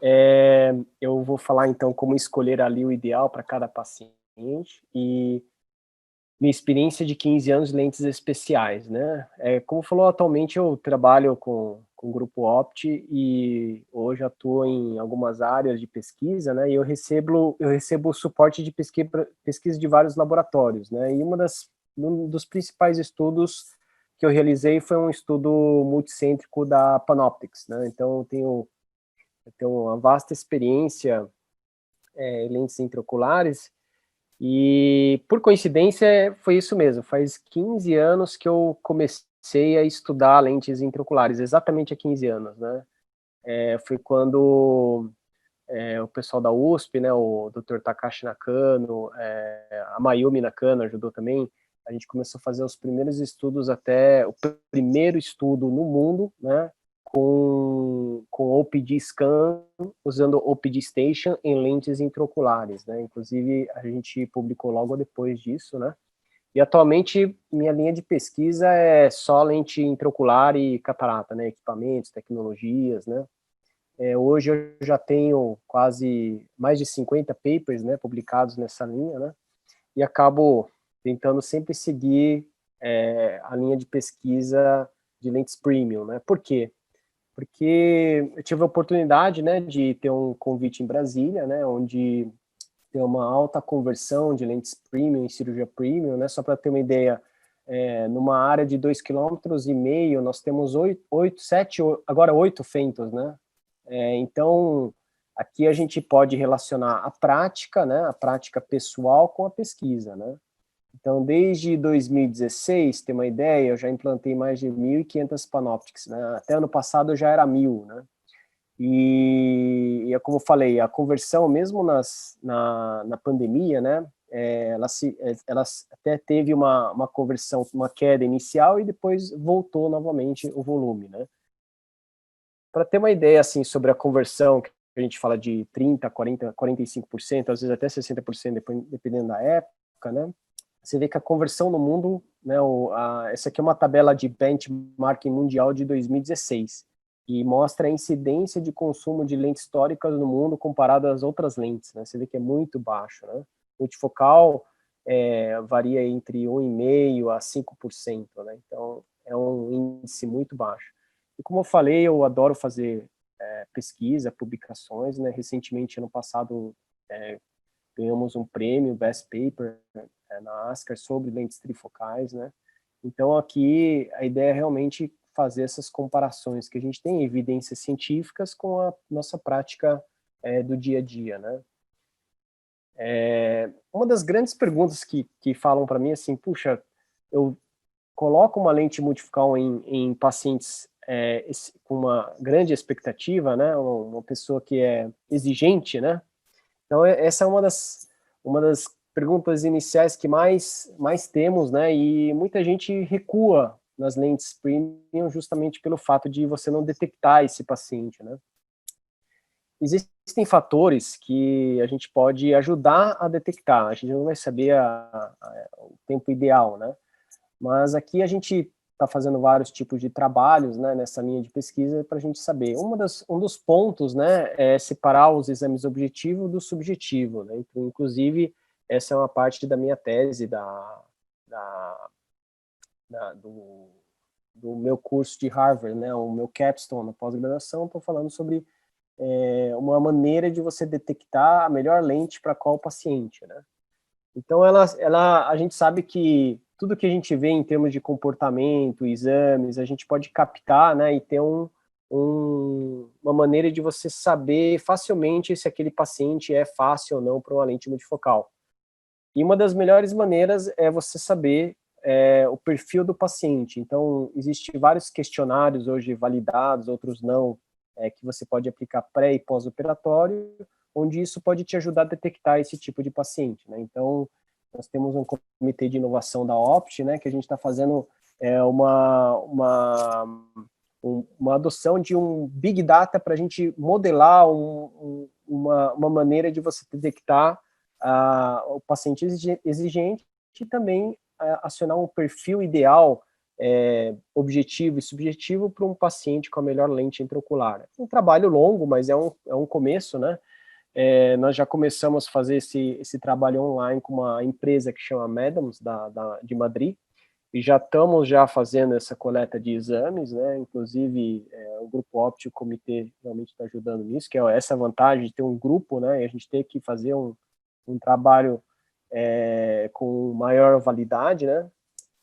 Eu vou falar então como escolher ali o ideal para cada paciente e minha experiência de 15 anos de lentes especiais, né? Como falou, atualmente eu trabalho com o Grupo Opti e hoje atuo em algumas áreas de pesquisa, né? E eu recebo suporte de pesquisa de vários laboratórios, né? E um dos principais estudos que eu realizei foi um estudo multicêntrico da Panoptix, né? Então eu tenho uma vasta experiência em lentes intraoculares e, por coincidência, foi isso mesmo. Faz 15 anos que eu comecei a estudar lentes intraoculares, exatamente há 15 anos, né? Foi quando o pessoal da USP, né, o Dr. Takashi Nakano, a Mayumi Nakano ajudou também. A gente começou a fazer os primeiros estudos, até o primeiro estudo no mundo, né, com OPD Scan, usando OPD Station em lentes intraoculares, né? Inclusive, a gente publicou logo depois disso, né? E atualmente, minha linha de pesquisa é só lente intraocular e catarata, né? Equipamentos, tecnologias, né? Hoje eu já tenho quase mais de 50 papers, né, publicados nessa linha, né? E acabo tentando sempre seguir a linha de pesquisa de lentes premium, né? Por quê? Porque eu tive a oportunidade, né, de ter um convite em Brasília, né, onde tem uma alta conversão de lentes premium em cirurgia premium, né, só para ter uma ideia, numa área de 2,5 km, nós temos agora 8 fentos, né, então aqui a gente pode relacionar a prática, né, a prática pessoal com a pesquisa, né. Então, desde 2016, ter uma ideia, eu já implantei mais de 1.500 Panoptics, né? Até ano passado eu já era 1.000, né? E como eu falei, a conversão, mesmo na pandemia, né? Ela até teve uma conversão, uma queda inicial e depois voltou novamente o volume, né? Para ter uma ideia, assim, sobre a conversão, que a gente fala de 30, 40, 45%, às vezes até 60%, dependendo da época, né? Você vê que a conversão no mundo, né, essa aqui é uma tabela de benchmarking mundial de 2016, e mostra a incidência de consumo de lentes históricas no mundo comparado às outras lentes, né? Você vê que é muito baixo, né? Multifocal varia entre 1,5% a 5%, né? Então, é um índice muito baixo. E como eu falei, eu adoro fazer pesquisa, publicações, né? Recentemente, ano passado, ganhamos um prêmio Best Paper na ASCAR sobre lentes trifocais, né? Então aqui a ideia é realmente fazer essas comparações que a gente tem, evidências científicas com a nossa prática do dia a dia, né? Uma das grandes perguntas que falam para mim assim, puxa, eu coloco uma lente multifocal em pacientes com uma grande expectativa, né? Uma pessoa que é exigente, né? Então, essa é uma das perguntas iniciais que mais temos, né? E muita gente recua nas lentes premium justamente pelo fato de você não detectar esse paciente, né? Existem fatores que a gente pode ajudar a detectar, a gente não vai saber o tempo ideal, né? Mas aqui a gente está fazendo vários tipos de trabalhos, né, nessa linha de pesquisa para a gente saber. Um dos pontos, né, é separar os exames objetivo do subjetivo, né? Então, inclusive, essa é uma parte da minha tese da, do meu curso de Harvard, né, o meu capstone na pós-graduação. Estou falando sobre uma maneira de você detectar a melhor lente para qual paciente, né? Então, a gente sabe que tudo que a gente vê em termos de comportamento, exames, a gente pode captar, né, e ter uma maneira de você saber facilmente se aquele paciente é fácil ou não para uma lente multifocal. E uma das melhores maneiras é você saber o perfil do paciente. Então, existem vários questionários hoje validados, outros não, que você pode aplicar pré e pós-operatório, onde isso pode te ajudar a detectar esse tipo de paciente, né? Então, nós temos um comitê de inovação da Opt, né, que a gente está fazendo uma adoção de um Big Data para a gente modelar uma maneira de você detectar o paciente exigente e também acionar um perfil ideal objetivo e subjetivo para um paciente com a melhor lente intraocular. É um trabalho longo, mas é um começo, né? Nós já começamos a fazer esse trabalho online com uma empresa que chama Medams, de Madrid, e já estamos fazendo essa coleta de exames, né? Inclusive o grupo óptico, o comitê realmente está ajudando nisso, que é essa vantagem de ter um grupo, né? E a gente tem que fazer um trabalho com maior validade, né?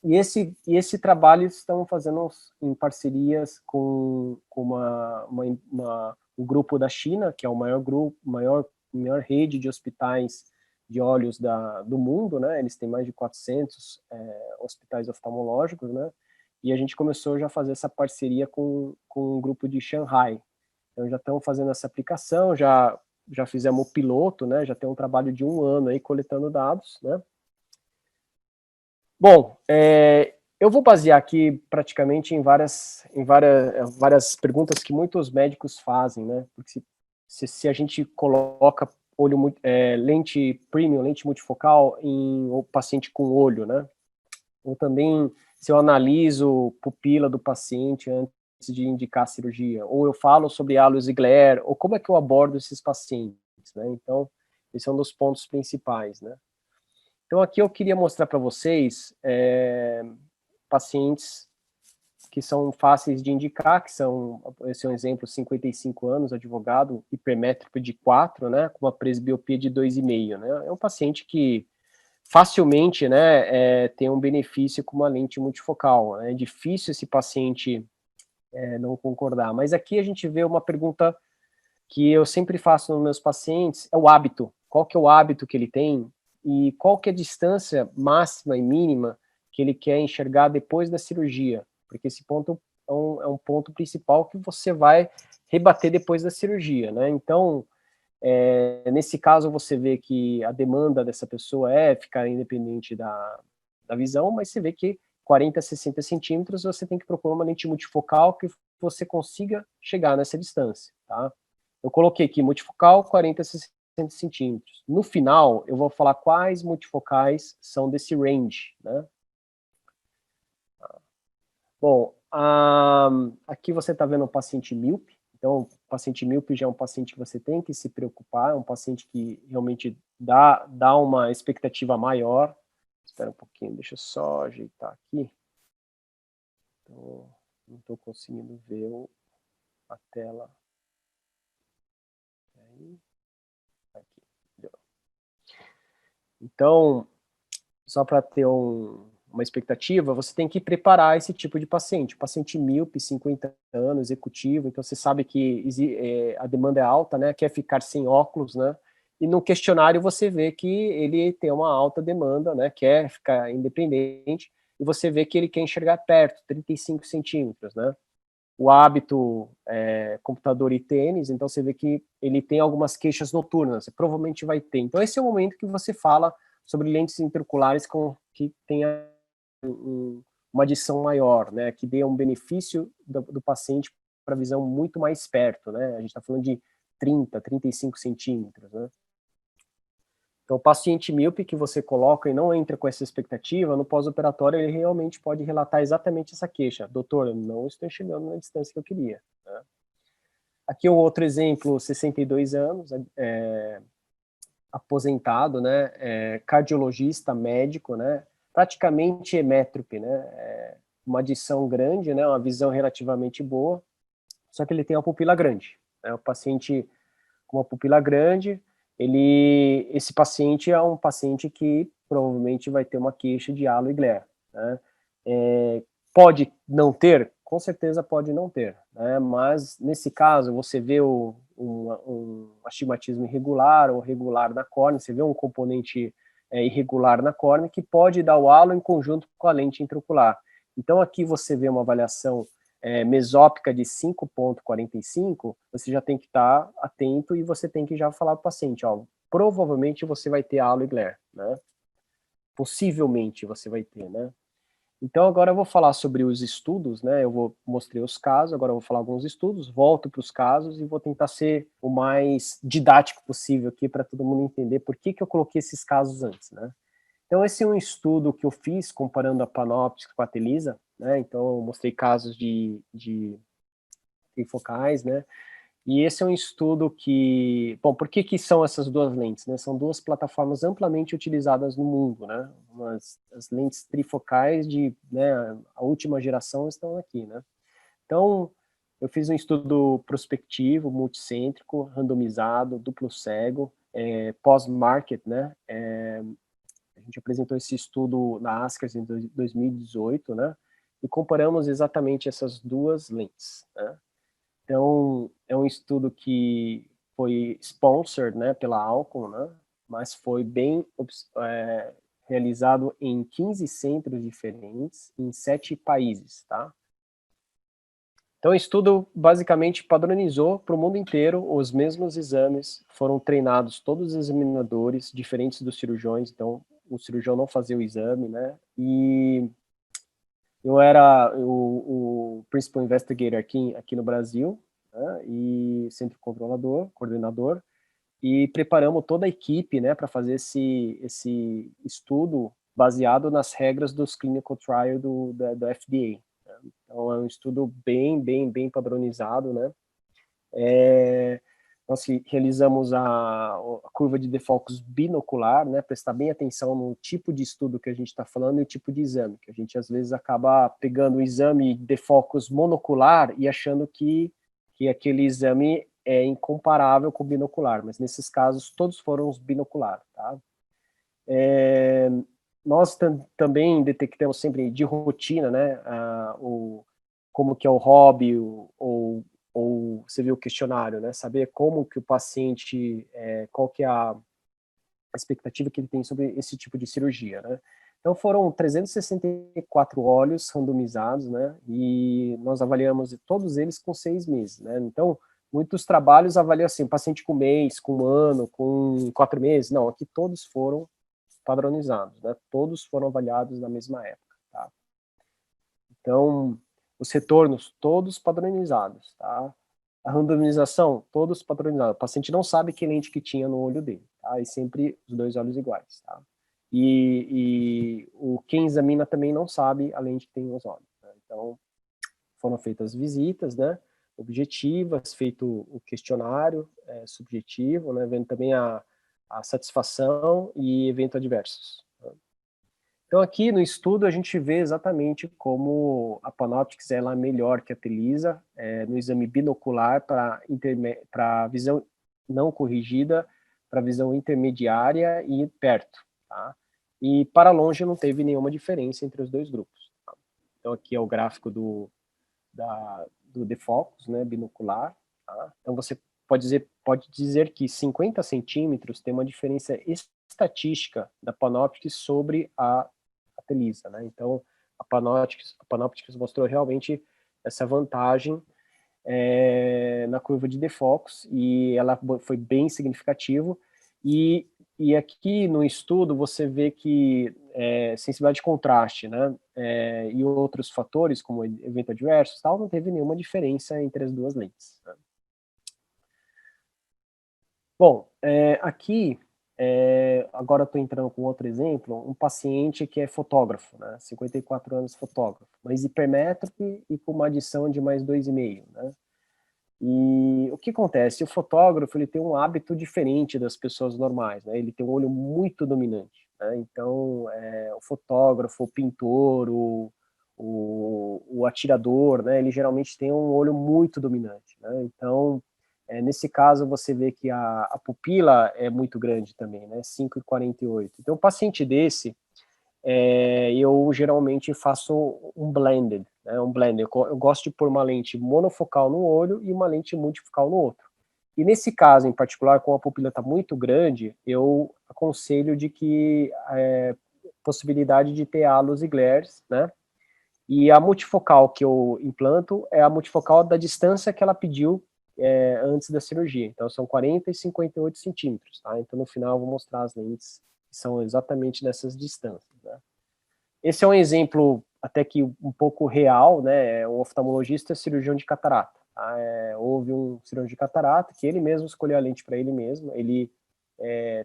E esse trabalho estamos fazendo em parcerias com um grupo da China, que é o maior rede de hospitais de olhos do mundo, né? Eles têm mais de 400 hospitais oftalmológicos, né? E a gente começou já a fazer essa parceria com um grupo de Shanghai. Então já estamos fazendo essa aplicação, já fizemos o piloto, né? Já tem um trabalho de 1 ano aí coletando dados, né? Bom, eu vou basear aqui praticamente em várias perguntas que muitos médicos fazem, né? Porque se a gente coloca lente premium, lente multifocal em o paciente com olho, né? Ou também se eu analiso pupila do paciente antes de indicar a cirurgia, ou eu falo sobre halos e glare, ou como é que eu abordo esses pacientes, né? Então, esse é um dos pontos principais, né? Então, aqui eu queria mostrar para vocês pacientes que são fáceis de indicar, esse é um exemplo, 55 anos, advogado, hipermétrope de 4, né, com uma presbiopia de 2,5, né, é um paciente que facilmente, né, tem um benefício com uma lente multifocal, é difícil esse paciente não concordar, mas aqui a gente vê uma pergunta que eu sempre faço nos meus pacientes, é o hábito, qual que é o hábito que ele tem, e qual que é a distância máxima e mínima que ele quer enxergar depois da cirurgia, porque esse ponto é um ponto principal que você vai rebater depois da cirurgia, né? Então, nesse caso, você vê que a demanda dessa pessoa ficar independente da visão, mas você vê que 40, 60 centímetros, você tem que procurar uma lente multifocal que você consiga chegar nessa distância, tá? Eu coloquei aqui multifocal, 40, 60 centímetros. No final, eu vou falar quais multifocais são desse range, né? Bom, aqui você está vendo um paciente míope. Então, o paciente míope já é um paciente que você tem que se preocupar, é um paciente que realmente dá uma expectativa maior. Espera um pouquinho, deixa eu só ajeitar aqui. Então, não estou conseguindo ver a tela. Aqui. Então, só para ter uma expectativa, você tem que preparar esse tipo de paciente. Paciente míope, 50 anos, executivo, então você sabe que a demanda é alta, né? Quer ficar sem óculos, né? E no questionário você vê que ele tem uma alta demanda, né? Quer ficar independente, e você vê que ele quer enxergar perto, 35 centímetros, né? O hábito computador e tênis, então você vê que ele tem algumas queixas noturnas, você provavelmente vai ter. Então esse é o momento que você fala sobre lentes interoculares que tenha uma adição maior, né, que dê um benefício do paciente para a visão muito mais perto, né, a gente está falando de 30, 35 centímetros, né. Então, o paciente míope que você coloca e não entra com essa expectativa, no pós-operatório ele realmente pode relatar exatamente essa queixa. Doutor, eu não estou enxergando na distância que eu queria, né. Aqui um outro exemplo, 62 anos, aposentado, né, cardiologista, médico, né, praticamente hemétrope, né, uma adição grande, né, uma visão relativamente boa, só que ele tem uma pupila grande, né, o paciente com uma pupila grande, esse paciente é um paciente que provavelmente vai ter uma queixa de halo e glare, né, pode não ter? Com certeza pode não ter, né? Mas nesse caso você vê um astigmatismo irregular ou regular na córnea, você vê um componente irregular na córnea que pode dar o halo em conjunto com a lente intraocular. Então aqui você vê uma avaliação mesópica de 5,45, você já tem que estar atento e você tem que já falar para o paciente, ó, provavelmente você vai ter halo e glare, né? Possivelmente você vai ter, né? Então agora eu vou falar sobre os estudos, né? Mostrei os casos, agora eu vou falar alguns estudos, volto para os casos e vou tentar ser o mais didático possível aqui para todo mundo entender por que eu coloquei esses casos antes, né? Então esse é um estudo que eu fiz comparando a Panoptix com a Telisa, né? Então, eu mostrei casos de trifocais, né? E esse é um estudo que... Bom, por que que são essas duas lentes, né? São duas plataformas amplamente utilizadas no mundo, né? As lentes trifocais né, a última geração estão aqui, né? Então, eu fiz um estudo prospectivo, multicêntrico, randomizado, duplo cego, pós-market, né? A gente apresentou esse estudo na ASCRS em 2018, né? E comparamos exatamente essas duas lentes, né? Então, é um estudo que foi sponsored, né, pela Alcon, né, mas foi bem realizado em 15 centros diferentes, em 7 países, tá? Então, o estudo basicamente padronizou para o mundo inteiro os mesmos exames, foram treinados todos os examinadores, diferentes dos cirurgiões, então o cirurgião não fazia o exame, né, e eu era o Principal Investigator aqui no Brasil, né, e centro controlador, coordenador, e preparamos toda a equipe, né, para fazer esse estudo baseado nas regras dos clinical trial do FDA. Né? Então, é um estudo bem padronizado, né? Nós realizamos a curva de defocus binocular, né, prestar bem atenção no tipo de estudo que a gente está falando e o tipo de exame, que a gente às vezes acaba pegando o exame de defocus monocular e achando que aquele exame é incomparável com o binocular, mas nesses casos todos foram os binoculares, tá? Nós também detectamos sempre de rotina, né, como que é o hobby, ou você vê o questionário, né, saber como que o paciente, qual que é a expectativa que ele tem sobre esse tipo de cirurgia, né. Então foram 364 olhos randomizados, né, e nós avaliamos todos eles com 6 meses, né. Então, muitos trabalhos avaliam assim, paciente com mês, com 1 ano, com 4 meses, não, aqui todos foram padronizados, né? Todos foram avaliados na mesma época, tá? Então, os retornos, todos padronizados, tá? A randomização, todos padronizados. O paciente não sabe que lente que tinha no olho dele, tá? E sempre os 2 olhos iguais, tá? E quem examina também não sabe a lente que tem nos olhos, né? Então, foram feitas visitas, né? Objetivas, feito o questionário subjetivo, né? Vendo também a satisfação e evento adversos. Então, aqui no estudo, a gente vê exatamente como a Panoptix ela é melhor que a Telisa no exame binocular para visão não corrigida, para visão intermediária e perto. Tá? E para longe não teve nenhuma diferença entre os dois grupos. Tá? Então, aqui é o gráfico do defocus, né, binocular. Tá? Então, você pode dizer que 50 centímetros tem uma diferença estatística da Panoptix sobre a Telisa, né? Então, a Panoptix mostrou realmente essa vantagem na curva de defocus e ela foi bem significativo. E aqui no estudo você vê que sensibilidade de contraste, né, e outros fatores como evento adverso, tal, não teve nenhuma diferença entre as duas lentes. Né? Bom, aqui, agora estou entrando com outro exemplo, um paciente que é fotógrafo, né, 54 anos fotógrafo, mas hipermétrope e com uma adição de mais 2,5, né? E o que acontece? O fotógrafo ele tem um hábito diferente das pessoas normais, né? Ele tem um olho muito dominante, né? Então, o fotógrafo, o pintor, o atirador, né? Ele geralmente tem um olho muito dominante, né? Então, nesse caso, você vê que a pupila é muito grande também, né? 5,48. Então, um paciente desse, eu geralmente faço um blended, né, eu gosto de pôr uma lente monofocal no olho e uma lente multifocal no outro. E nesse caso em particular, como a pupila está muito grande, eu aconselho de que possibilidade de ter halos e glares, né, e a multifocal que eu implanto é a multifocal da distância que ela pediu antes da cirurgia, então são 40 e 58 centímetros, tá? Então no final eu vou mostrar as lentes que são exatamente nessas distâncias, né? Esse é um exemplo até que um pouco real, né? Um oftalmologista cirurgião de catarata. Tá? Houve um cirurgião de catarata que ele mesmo escolheu a lente para ele mesmo. Ele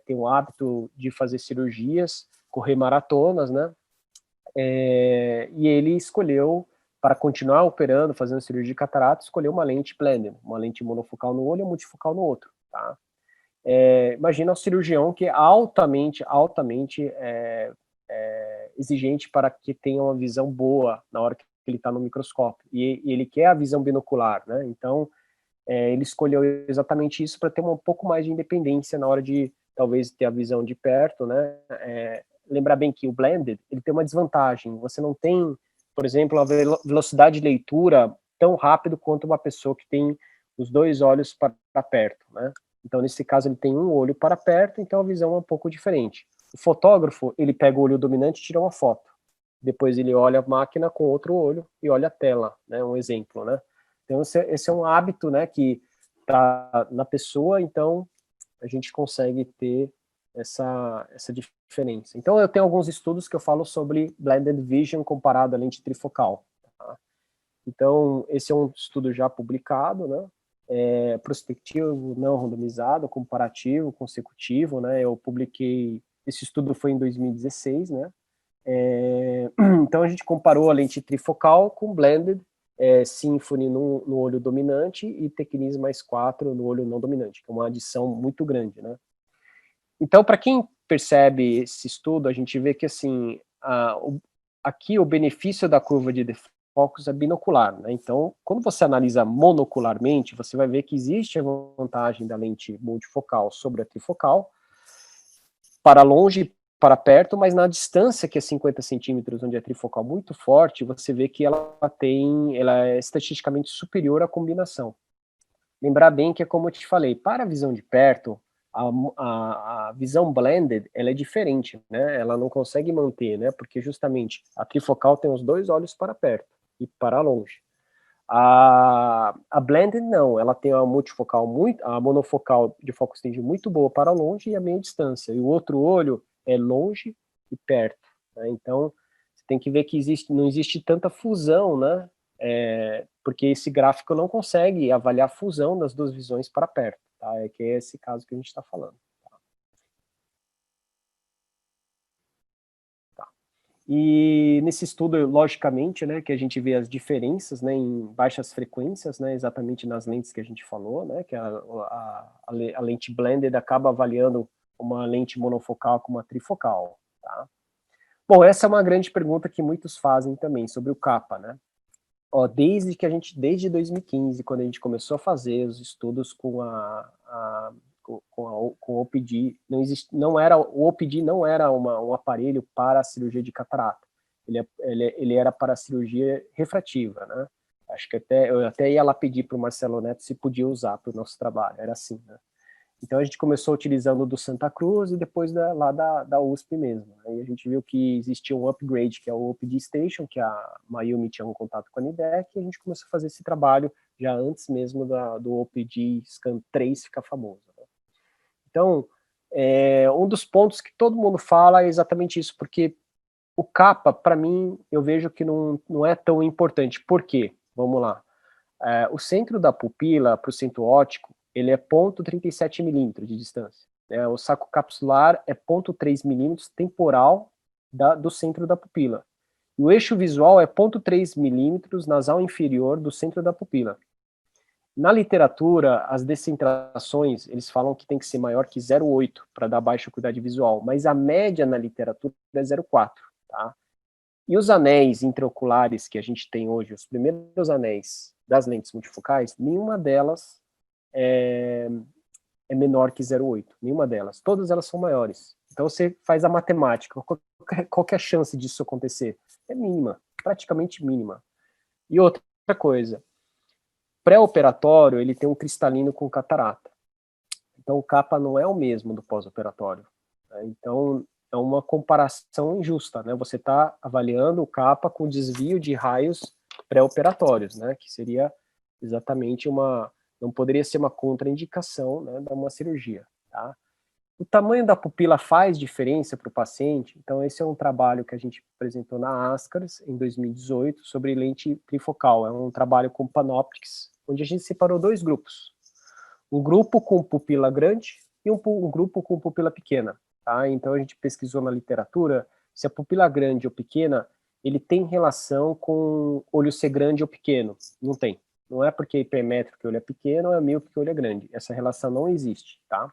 tem o hábito de fazer cirurgias, correr maratonas, né? E ele escolheu, para continuar operando, fazendo cirurgia de catarata, escolheu uma lente blended, uma lente monofocal no olho e multifocal no outro, tá? Imagina um cirurgião que é altamente exigente para que tenha uma visão boa na hora que ele está no microscópio, e ele quer a visão binocular, né? Então, ele escolheu exatamente isso para ter um pouco mais de independência na hora de, talvez, ter a visão de perto, né? Lembrar bem que o blended, ele tem uma desvantagem, você não tem, por exemplo, a velocidade de leitura tão rápido quanto uma pessoa que tem os dois olhos para perto, né? Então, nesse caso, ele tem um olho para perto, então a visão é um pouco diferente. O fotógrafo, ele pega o olho dominante e tira uma foto. Depois ele olha a máquina com outro olho e olha a tela, né? Um exemplo, né? Então, esse é um hábito, né, que tá na pessoa, então a gente consegue ter essa diferença. Então, eu tenho alguns estudos que eu falo sobre blended vision comparado à lente trifocal. Tá? Então, esse é um estudo já publicado, né? Prospectivo, não randomizado, comparativo, consecutivo, né? Eu publiquei, esse estudo foi em 2016, né? Então, a gente comparou a lente trifocal com blended, Symfony no olho dominante e Tecnis mais 4 no olho não dominante, que é uma adição muito grande, né? Então, para quem percebe esse estudo, a gente vê que, assim, aqui o benefício da curva de defocus é binocular, né? Então, quando você analisa monocularmente, você vai ver que existe a vantagem da lente multifocal sobre a trifocal, para longe, para perto, mas na distância, que é 50 centímetros, onde é trifocal muito forte, você vê que ela é estatisticamente superior à combinação. Lembrar bem que é como eu te falei, para a visão de perto, a visão blended, ela é diferente, né? Ela não consegue manter, né? Porque justamente a trifocal tem os dois olhos para perto e para longe. A blended não, ela tem a multifocal a monofocal de foco extendido muito boa para longe e a meia distância. E o outro olho é longe e perto, né? Então, você tem que ver que não existe tanta fusão, né? Porque esse gráfico não consegue avaliar a fusão das duas visões para perto, tá? Que é esse caso que a gente está falando. Tá? E nesse estudo, logicamente, né, que a gente vê as diferenças, né, em baixas frequências, né, exatamente nas lentes que a gente falou, né, que a lente blended acaba avaliando uma lente monofocal com uma trifocal, tá? Bom, essa é uma grande pergunta que muitos fazem também sobre o capa, né? Desde 2015, quando a gente começou a fazer os estudos com o OPD, o OPD não era um aparelho para a cirurgia de catarata, ele era para a cirurgia refrativa, né? Acho que eu até ia lá pedir para o Marcelo Neto se podia usar para o nosso trabalho, era assim, né? Então a gente começou utilizando do Santa Cruz e depois lá da USP mesmo. Aí a gente viu que existia um upgrade, que é o OPD Station, que a Mayumi tinha um contato com a Nidec, e a gente começou a fazer esse trabalho já antes mesmo do OPD Scan 3 ficar famoso, né? Então, um dos pontos que todo mundo fala é exatamente isso, porque o capa, para mim, eu vejo que não é tão importante. Por quê? Vamos lá. O centro da pupila para o centro óptico, ele é 0,37 milímetros de distância. O saco capsular é 0,3 milímetros temporal do centro da pupila. E o eixo visual é 0,3 milímetros nasal inferior do centro da pupila. Na literatura, as descentrações, eles falam que tem que ser maior que 0,8 para dar baixa acuidade visual, mas a média na literatura é 0,4, tá? E os anéis intraoculares que a gente tem hoje, os primeiros anéis das lentes multifocais, nenhuma delas é menor que 0,8, nenhuma delas. Todas elas são maiores. Então você faz a matemática, qual que é a chance disso acontecer? É mínima, praticamente mínima. E outra coisa, pré-operatório ele tem um cristalino com catarata. Então o capa não é o mesmo do pós-operatório, né? Então é uma comparação injusta, né? Você está avaliando o capa com desvio de raios pré-operatórios, né? Que seria exatamente não poderia ser uma contraindicação, né, de uma cirurgia, tá? O tamanho da pupila faz diferença para o paciente, então esse é um trabalho que a gente apresentou na ASCRS em 2018 sobre lente trifocal, é um trabalho com Panoptix, onde a gente separou dois grupos, um grupo com pupila grande e um grupo com pupila pequena, tá? Então a gente pesquisou na literatura se a pupila grande ou pequena ele tem relação com olho ser grande ou pequeno. Não tem. Não é porque é hipermétrico que o olho é pequeno ou é míope que o olho é grande. Essa relação não existe, tá?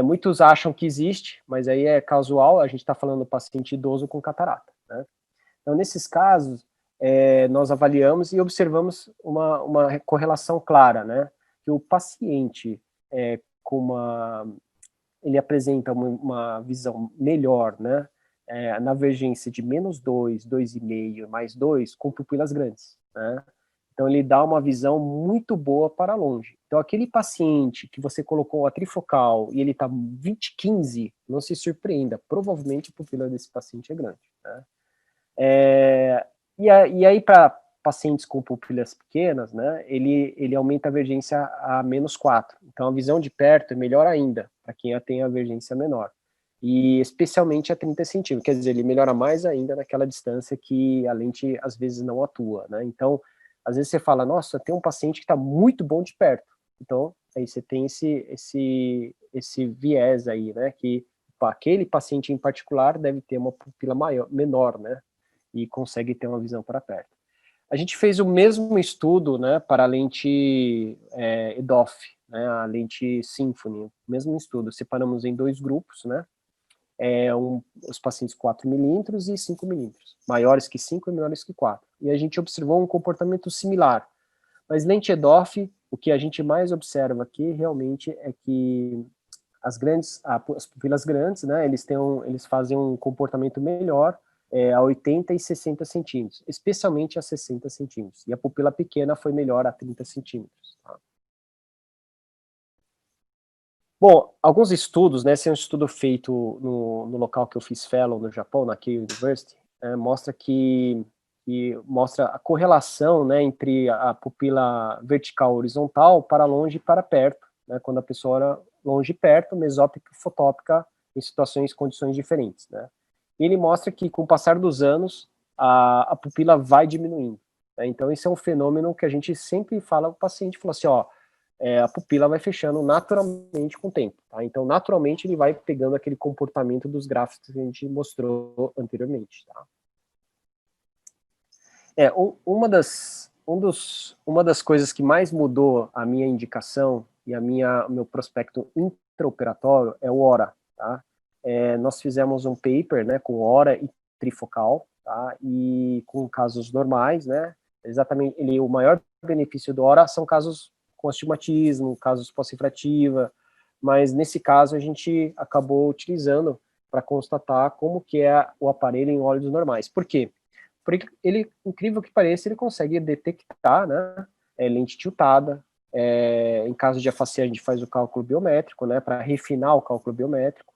Muitos acham que existe, mas aí é casual, a gente está falando do paciente idoso com catarata, né? Então, nesses casos, nós avaliamos e observamos uma correlação clara, né? Que o paciente ele apresenta uma visão melhor, né? Na vergência de -2, 2,5, mais 2, com pupilas grandes, né? Então, ele dá uma visão muito boa para longe. Então, aquele paciente que você colocou a trifocal e ele está 20/15, não se surpreenda, provavelmente a pupila desse paciente é grande, né? E aí, para pacientes com pupilas pequenas, né, ele aumenta a vergência a -4. Então, a visão de perto é melhor ainda, para quem tem a vergência menor. E especialmente a 30 centímetros, quer dizer, ele melhora mais ainda naquela distância que a lente às vezes não atua, né? Então, às vezes você fala, nossa, tem um paciente que está muito bom de perto. Então, aí você tem esse viés aí, né, que aquele paciente em particular deve ter uma pupila menor, né, e consegue ter uma visão para perto. A gente fez o mesmo estudo, né, para a lente EDOF, né, a lente Symfony, o mesmo estudo, separamos em 2 grupos, né, os pacientes 4 milímetros e 5 milímetros, maiores que 5 e menores que 4. E a gente observou um comportamento similar. Mas lente EDOF, o que a gente mais observa aqui realmente é que as pupilas grandes, né, eles fazem um comportamento melhor a 80 e 60 centímetros, especialmente a 60 centímetros. E a pupila pequena foi melhor a 30 centímetros. Tá? Bom, alguns estudos, né, esse é um estudo feito no local que eu fiz fellow no Japão, na Keio University, mostra mostra a correlação, né, entre a pupila vertical horizontal para longe e para perto, né, quando a pessoa era longe e perto, mesópica e fotópica em situações, condições diferentes, né. E ele mostra que com o passar dos anos, a pupila vai diminuindo, né, então esse é um fenômeno que a gente sempre fala ao paciente, fala assim, ó, a pupila vai fechando naturalmente com o tempo, tá? Então naturalmente ele vai pegando aquele comportamento dos gráficos que a gente mostrou anteriormente, tá? Uma das coisas que mais mudou a minha indicação e meu prospecto intraoperatório é o HORA, tá? Nós fizemos um paper, né, com HORA e trifocal, tá? E com casos normais, né? Exatamente, o maior benefício do HORA são casos com astigmatismo, casos pós-refrativa, mas nesse caso a gente acabou utilizando para constatar como que é o aparelho em olhos normais. Por quê? Porque ele, incrível que pareça, ele consegue detectar, né, lente tiltada. Em caso de afasia, a gente faz o cálculo biométrico, né, para refinar o cálculo biométrico.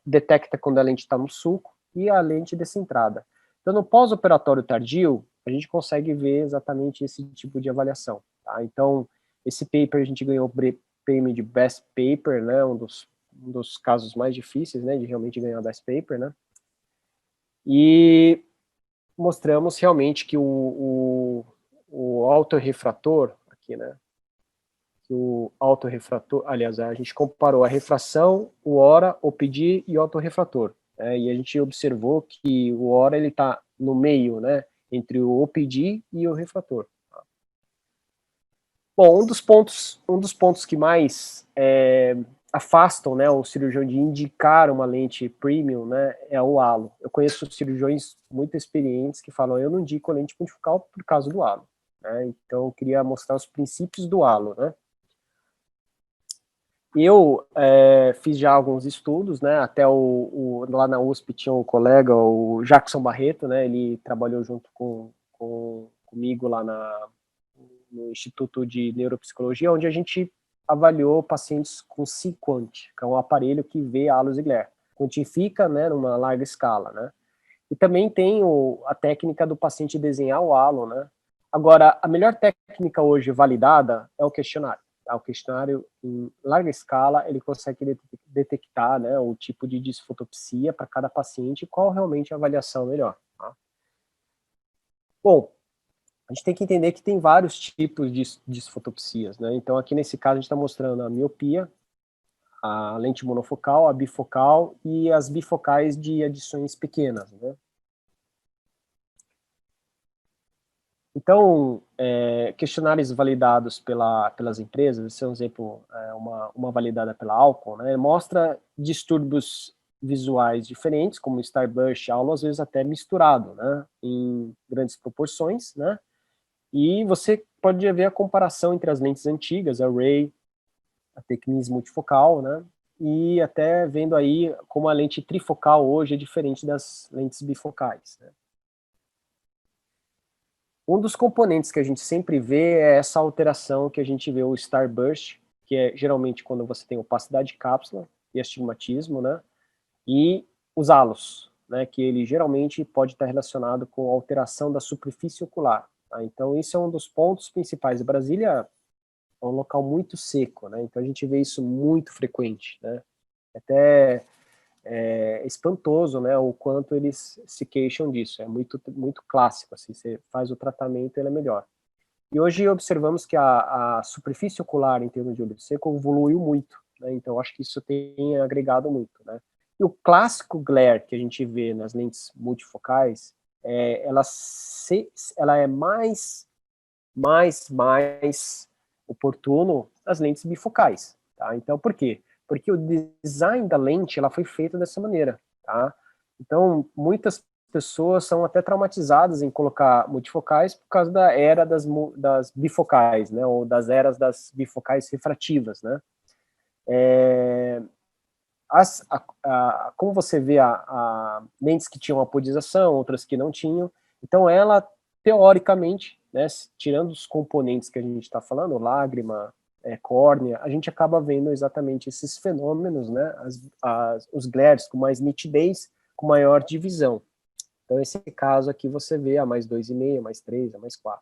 Detecta quando a lente está no sulco e a lente descentrada. Então, no pós-operatório tardio, a gente consegue ver exatamente esse tipo de avaliação. Tá? Então, esse paper a gente ganhou o prêmio de Best Paper, né, um dos casos mais difíceis, né, de realmente ganhar Best Paper, né. E mostramos realmente que o autorrefrator, aqui, né, que o autorrefrator, aliás, a gente comparou a refração, o HORA, o PD e o autorrefrator, né, e a gente observou que o HORA ele está no meio, né, entre o OPD e o refrator. Bom, um dos pontos que mais afastam, né, o cirurgião de indicar uma lente premium, né, é o halo. Eu conheço cirurgiões muito experientes que falam, eu não indico a lente multifocal por causa do halo. Né? Então, eu queria mostrar os princípios do halo, né. Eu fiz já alguns estudos, né, até lá na USP tinha um colega, o Jackson Barreto, né, ele trabalhou junto comigo lá no Instituto de Neuropsicologia, onde a gente avaliou pacientes com Sequant, que é um aparelho que vê halos e glare. Quantifica, né, numa larga escala, né. E também tem a técnica do paciente desenhar o halo, né. Agora, a melhor técnica hoje validada é o questionário. Tá? O questionário, em larga escala, ele consegue detectar, né, o tipo de disfotopsia para cada paciente e qual realmente é a avaliação melhor. Tá? Bom, a gente tem que entender que tem vários tipos de disfotopsias, né? Então, aqui nesse caso, a gente está mostrando a miopia, a lente monofocal, a bifocal e as bifocais de adições pequenas, né? Então, questionários validados pelas empresas, esse é um exemplo, uma validada pela Alcon, né, mostra distúrbios visuais diferentes, como starburst, halo, às vezes até misturado, né, em grandes proporções, né, e você pode ver a comparação entre as lentes antigas, a Ray, a Tecnis multifocal, né, e até vendo aí como a lente trifocal hoje é diferente das lentes bifocais, né. Um dos componentes que a gente sempre vê é essa alteração que a gente vê o starburst, que é geralmente quando você tem opacidade de cápsula e astigmatismo, né? E os halos, né? Que ele geralmente pode estar relacionado com alteração da superfície ocular. Tá? Então, isso é um dos pontos principais. Brasília é um local muito seco, né? Então, a gente vê isso muito frequente, né? Até espantoso, né, o quanto eles se queixam disso, é muito, muito clássico, assim, você faz o tratamento, ele é melhor. E hoje observamos que a superfície ocular em termos de olho seco evoluiu muito, né, então acho que isso tem agregado muito, né. E o clássico glare que a gente vê nas lentes multifocais, ela é mais oportuno nas lentes bifocais, tá? Então, por quê? Porque o design da lente, ela foi feita dessa maneira, tá? Então, muitas pessoas são até traumatizadas em colocar multifocais por causa da era das bifocais, né? Ou das eras das bifocais refrativas, né? Como você vê lentes que tinham apodização, outras que não tinham, então ela, teoricamente, né, tirando os componentes que a gente está falando, lágrima, córnea, a gente acaba vendo exatamente esses fenômenos, né, os glares com mais nitidez, com maior divisão. Então esse caso aqui você vê a mais 2,5, a mais 3, a mais 4.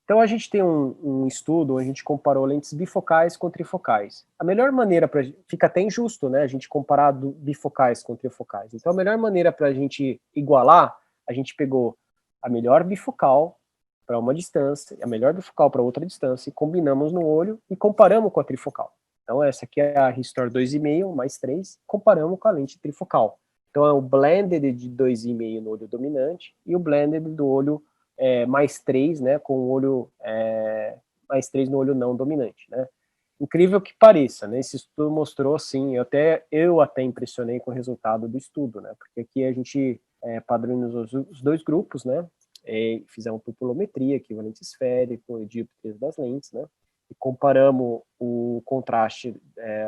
Então a gente tem um estudo onde a gente comparou lentes bifocais com trifocais. A melhor maneira para fica até injusto, né? A gente comparar bifocais com trifocais. Então a melhor maneira para a gente igualar, a gente pegou a melhor bifocal para uma distância, a melhor bifocal para outra distância, e combinamos no olho e comparamos com a trifocal. Então essa aqui é a Restore 2,5 mais 3, comparamos com a lente trifocal. Então é o blended de 2,5 no olho dominante e o blended do olho mais 3, né, com o olho mais 3 no olho não dominante, né. Incrível que pareça, né, esse estudo mostrou, assim, eu até impressionei com o resultado do estudo, né, porque aqui a gente padronizou os dois grupos, né, fizemos pupilometria, equivalente esférico, dioptrias das lentes, né, e comparamos o contraste,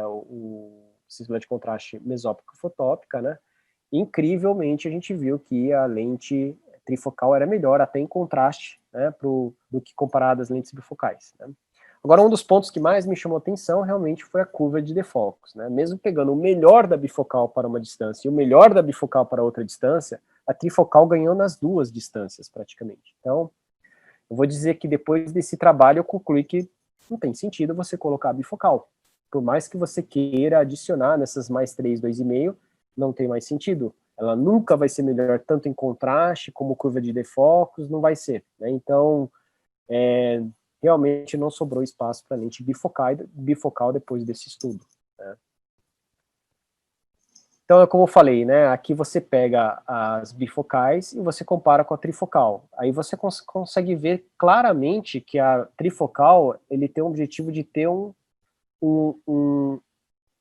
o cisma de contraste mesópico fotópica, né, e, incrivelmente a gente viu que a lente trifocal era melhor, até em contraste, né, do que comparado às lentes bifocais, né. Agora, um dos pontos que mais me chamou a atenção realmente foi a curva de defocus, né. Mesmo pegando o melhor da bifocal para uma distância e o melhor da bifocal para outra distância, a trifocal ganhou nas duas distâncias, praticamente. Então, eu vou dizer que depois desse trabalho eu concluí que não tem sentido você colocar a bifocal. Por mais que você queira adicionar nessas mais 3, 2,5, não tem mais sentido. Ela nunca vai ser melhor tanto em contraste como curva de defocus, não vai ser, né? Então, realmente não sobrou espaço para lente bifocal depois desse estudo, né? Então, é como eu falei, né? Aqui você pega as bifocais e você compara com a trifocal. Aí você consegue ver claramente que a trifocal, ele tem o objetivo de ter um, um,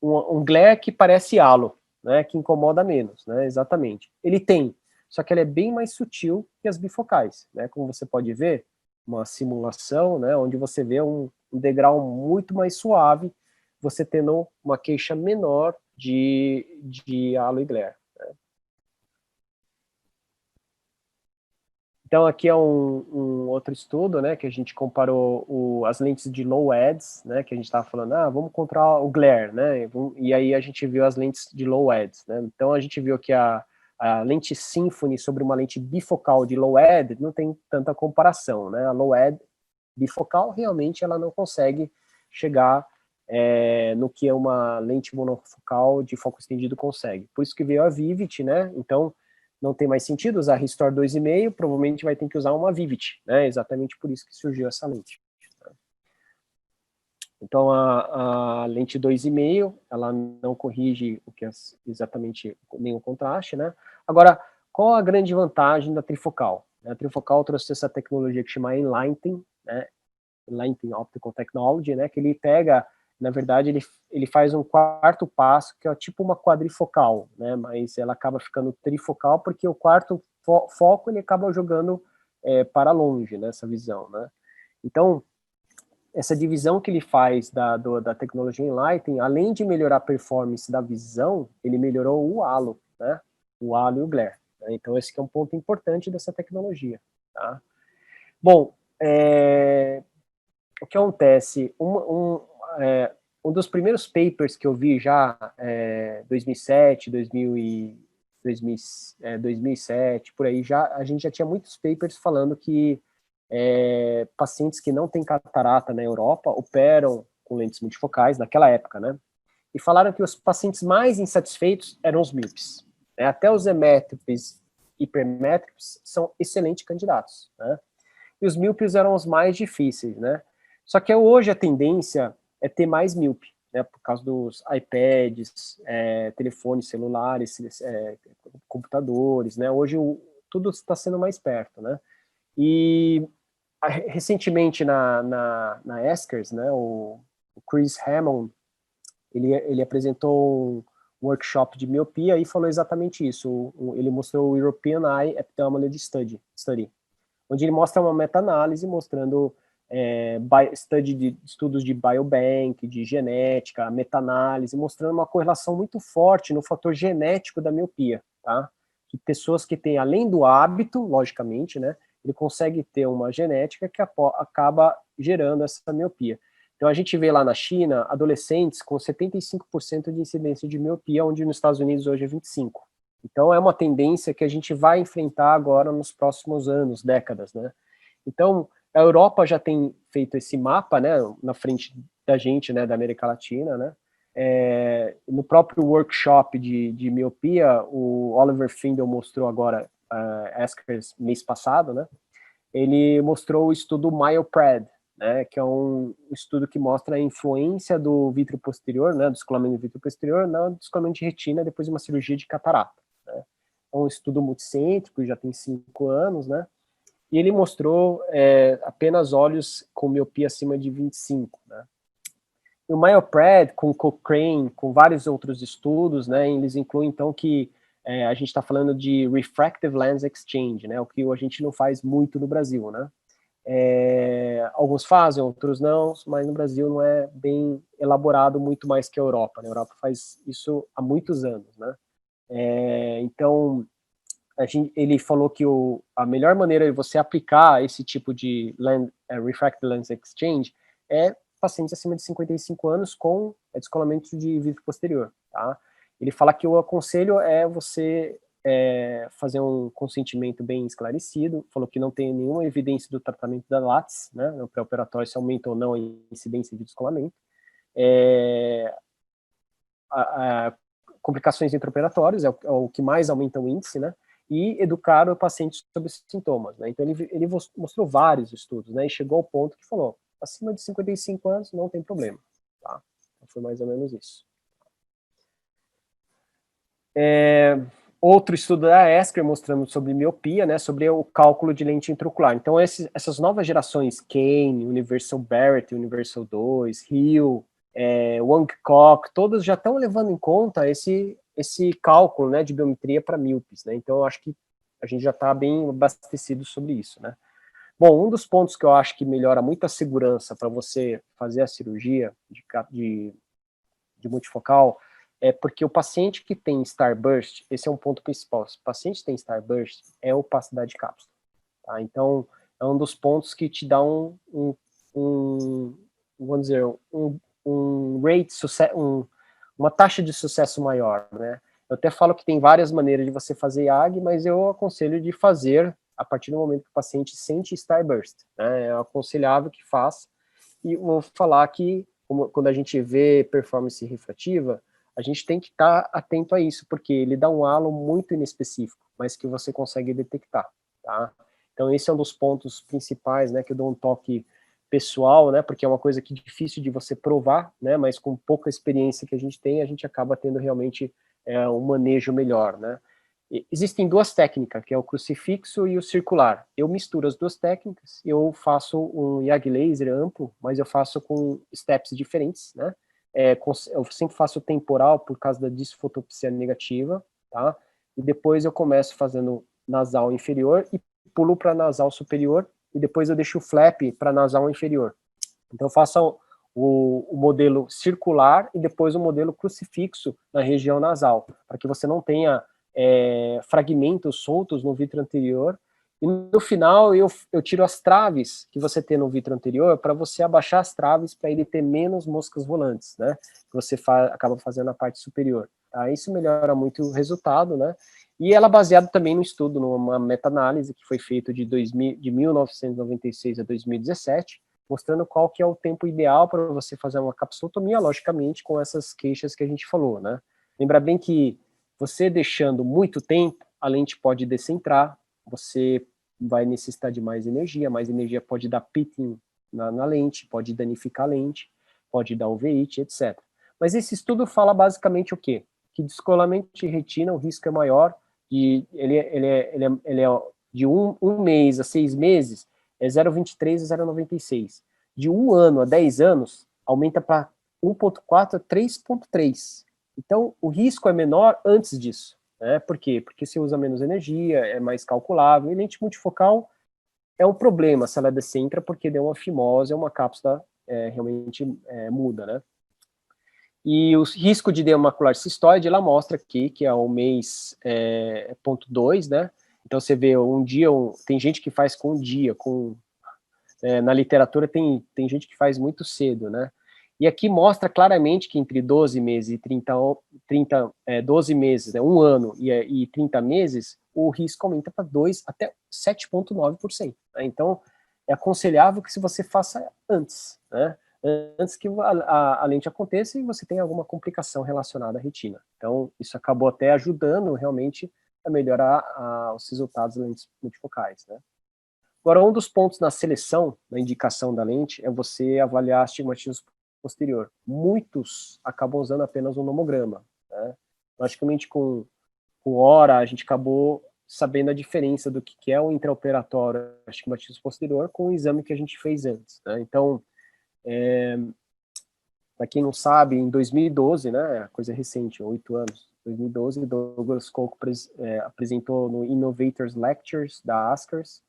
um glare que parece halo, né? Que incomoda menos, né? Exatamente. Ele tem, só que ele é bem mais sutil que as bifocais, né? Como você pode ver, uma simulação, né? Onde você vê um degrau muito mais suave, você tendo uma queixa menor de halo e glare. Né? Então aqui é um outro estudo, né, que a gente comparou as lentes de low eds, né, que a gente estava falando, vamos encontrar o glare, né, e aí a gente viu as lentes de low eds, né, então a gente viu que a lente Symphony sobre uma lente bifocal de low ed não tem tanta comparação, né, a low ed bifocal realmente ela não consegue chegar no que uma lente monofocal de foco estendido consegue. Por isso que veio a Vivid, né? Então não tem mais sentido usar Restore 2,5, provavelmente vai ter que usar uma Vivid, né? Exatamente por isso que surgiu essa lente. Então a lente 2,5, ela não corrige o que exatamente nenhum contraste, né? Agora, qual a grande vantagem da trifocal? A trifocal trouxe essa tecnologia que chama Enlighten, né? Enlighten Optical Technology, né? Que ele pega, na verdade, ele faz um quarto passo, que é tipo uma quadrifocal, né? Mas ela acaba ficando trifocal, porque o quarto foco ele acaba jogando para longe, né? Essa visão, né? Então, essa divisão que ele faz da tecnologia Enlighten, além de melhorar a performance da visão, ele melhorou o halo, né? O halo e o glare. Né? Então, esse que é um ponto importante dessa tecnologia. Tá? Bom, o que acontece? Um dos primeiros papers que eu vi já, 2007, 2007, por aí, a gente já tinha muitos papers falando que pacientes que não têm catarata na Europa operam com lentes multifocais naquela época, né? E falaram que os pacientes mais insatisfeitos eram os míopes. Né? Até os emétropes e hipermétropes são excelentes candidatos, né? E os míopes eram os mais difíceis, né? Só que hoje a tendência é ter mais míope, né? Por causa dos iPads, telefones celulares, computadores, né? Hoje tudo está sendo mais perto, né? E recentemente na ESCRS, né, o Chris Hammond, ele apresentou um workshop de miopia e falou exatamente isso. Ele mostrou o European Eye Ophthalmology Study, onde ele mostra uma meta-análise mostrando estudos de biobank, de genética, meta-análise, mostrando uma correlação muito forte no fator genético da miopia, tá? Que pessoas que têm, além do hábito, logicamente, né, ele consegue ter uma genética que acaba gerando essa miopia. Então, a gente vê lá na China, adolescentes com 75% de incidência de miopia, onde nos Estados Unidos hoje é 25%. Então, é uma tendência que a gente vai enfrentar agora nos próximos anos, décadas, né? Então, a Europa já tem feito esse mapa, né, na frente da gente, né, da América Latina, né? No próprio workshop de miopia, o Oliver Findel mostrou agora, ESCRS, mês passado, né? Ele mostrou o estudo MyoPred, né, que é um estudo que mostra a influência do vítreo posterior, né, do descolamento do vítreo posterior, no descolamento de retina depois de uma cirurgia de catarata. Né? É um estudo multicêntrico, já tem 5 anos, né? E ele mostrou apenas olhos com miopia acima de 25, né? E o MyoPred, com Cochrane, com vários outros estudos, né, eles incluem, então, que a gente está falando de Refractive Lens Exchange, né, o que a gente não faz muito no Brasil, né? Alguns fazem, outros não, mas no Brasil não é bem elaborado muito mais que a Europa, né? A Europa faz isso há muitos anos, né? Então, ele falou que a melhor maneira de você aplicar esse tipo de Refractive Lens Exchange é pacientes acima de 55 anos com descolamento de vítreo posterior, tá? Ele fala que o aconselho é você fazer um consentimento bem esclarecido, falou que não tem nenhuma evidência do tratamento da LATS, né, no pré-operatório, se aumenta ou não a incidência de descolamento, complicações intraoperatórias é o que mais aumenta o índice, né, e educar o paciente sobre os sintomas, né, então ele mostrou vários estudos, né, e chegou ao ponto que falou, acima de 55 anos não tem problema, tá, então foi mais ou menos isso. Outro estudo da ESCRS mostrando sobre miopia, né, sobre o cálculo de lente intraocular. Então, essas novas gerações, Kane, Universal Barrett, Universal 2, Hill, Wang-Kok, todas já estão levando em conta esse cálculo, né, de biometria para míopes, né? Então, eu acho que a gente já está bem abastecido sobre isso, né? Bom, um dos pontos que eu acho que melhora muito a segurança para você fazer a cirurgia de multifocal é porque o paciente que tem Starburst, esse é um ponto principal, se o paciente tem Starburst, é opacidade de cápsula. Tá? Então, é um dos pontos que te dá vamos dizer, um rate, uma taxa de sucesso maior, né? Eu até falo que tem várias maneiras de você fazer IAG, mas eu aconselho de fazer a partir do momento que o paciente sente Starburst, né? É aconselhável que faça, e vou falar que quando a gente vê performance refrativa, a gente tem que estar atento a isso, porque ele dá um halo muito inespecífico, mas que você consegue detectar, tá? Então esse é um dos pontos principais, né, que eu dou um toque pessoal, né, porque é uma coisa que é difícil de você provar, né, mas com pouca experiência que a gente tem, a gente acaba tendo realmente um manejo melhor, né? Existem duas técnicas, que é o crucifixo e o circular. Eu misturo as duas técnicas, eu faço um YAG laser amplo, mas eu faço com steps diferentes, né? Eu sempre faço temporal por causa da disfotopsia negativa, tá? E depois eu começo fazendo nasal inferior e pulo para nasal superior, e depois eu deixo o flap para nasal inferior. Então eu faço o modelo circular e depois o modelo crucifixo na região nasal, para que você não tenha fragmentos soltos no vitro anterior. E no final eu tiro as traves que você tem no vitro anterior para você abaixar as traves para ele ter menos moscas volantes, né? Que você acaba fazendo na parte superior. Tá? Isso melhora muito o resultado, né? E ela é baseada também no estudo, numa meta-análise que foi feita de 1996 a 2017, mostrando qual que é o tempo ideal para você fazer uma capsulotomia, logicamente, com essas queixas que a gente falou, né? Lembra bem que você deixando muito tempo, a lente pode descentrar, você vai necessitar de mais energia pode dar pitting na lente, pode danificar a lente, pode dar uveíte, etc. Mas esse estudo fala basicamente o quê? Que descolamento de retina, o risco é maior, ele é de um mês a 6 meses, é 0,23 a 0,96. De 1 ano a 10 anos, aumenta para 1,4 a 3,3. Então, o risco é menor antes disso. Né? Por quê? Porque você usa menos energia, é mais calculável, e lente multifocal é um problema se ela descentra, porque deu uma fimose, uma cápsula realmente muda, né? E o risco de edema macular cistoide, ela mostra aqui, que é o mês ponto 2, né? Então você vê um dia, tem gente que faz com um dia, na literatura tem gente que faz muito cedo, né? E aqui mostra claramente que entre 12 meses e 12 meses, né, um ano e 30 meses, o risco aumenta para 2 até 7,9%. Né? Então, é aconselhável que se você faça antes, né? Antes que a lente aconteça e você tenha alguma complicação relacionada à retina. Então, isso acabou até ajudando realmente a melhorar os resultados das lentes multifocais, né? Agora, um dos pontos na seleção, na indicação da lente, é você avaliar astigmatismo posterior. Muitos acabam usando apenas um nomograma. Né? Logicamente, com hora, a gente acabou sabendo a diferença do que é o intraoperatório astigmatismo posterior com o exame que a gente fez antes. Né? Então, para quem não sabe, em 2012, né, coisa recente, 8 anos, 2012, Douglas Koch apresentou no Innovators Lectures da ASCRS,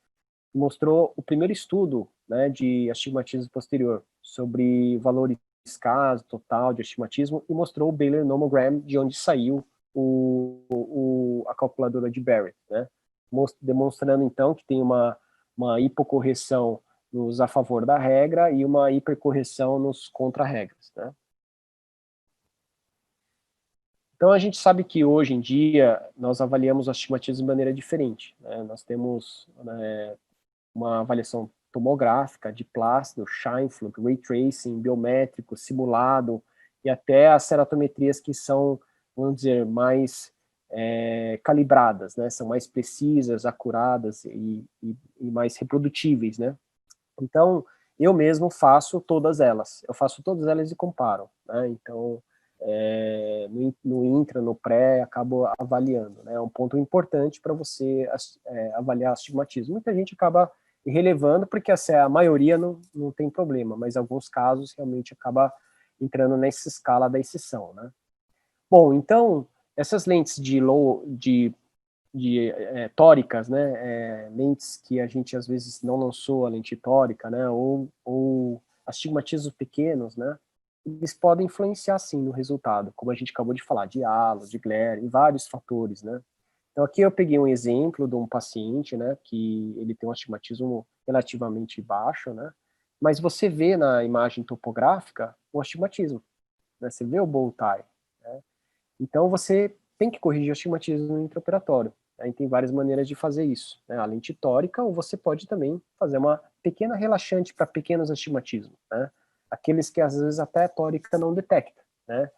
mostrou o primeiro estudo, né, de astigmatismo posterior, sobre valores CAS, total de astigmatismo, e mostrou o Baylor Nomogram, de onde saiu a calculadora de Barrett, né, demonstrando então que tem uma hipocorreção nos a favor da regra e uma hipercorreção nos contra-regras, né. Então a gente sabe que hoje em dia nós avaliamos o astigmatismo de maneira diferente, né? Nós temos uma avaliação tomográfica, de plácido, Scheinflug, ray tracing, biométrico, simulado, e até as ceratometrias que são, vamos dizer, mais calibradas, né? São mais precisas, acuradas e mais reprodutíveis, né? Então, eu mesmo faço todas elas. Eu faço todas elas e comparo, né? Então, no intra, no pré, acabo avaliando, né? É um ponto importante para você avaliar astigmatismo. Muita gente acaba irrelevando, porque a maioria não tem problema, mas alguns casos realmente acaba entrando nessa escala da exceção, né? Bom, então, essas lentes de tóricas, né, lentes que a gente às vezes não lançou a lente tórica, né, ou astigmatismos pequenos, né, eles podem influenciar sim no resultado, como a gente acabou de falar, de halo, de glare, e vários fatores, né. Então aqui eu peguei um exemplo de um paciente, né, que ele tem um astigmatismo relativamente baixo, né, mas você vê na imagem topográfica o astigmatismo, né, você vê o bow tie, né. Então você tem que corrigir o astigmatismo intraoperatório. Aí tem várias maneiras de fazer isso, né? A lente tórica, ou você pode também fazer uma pequena relaxante para pequenos astigmatismos, né? Aqueles que às vezes até a tórica não detecta, né?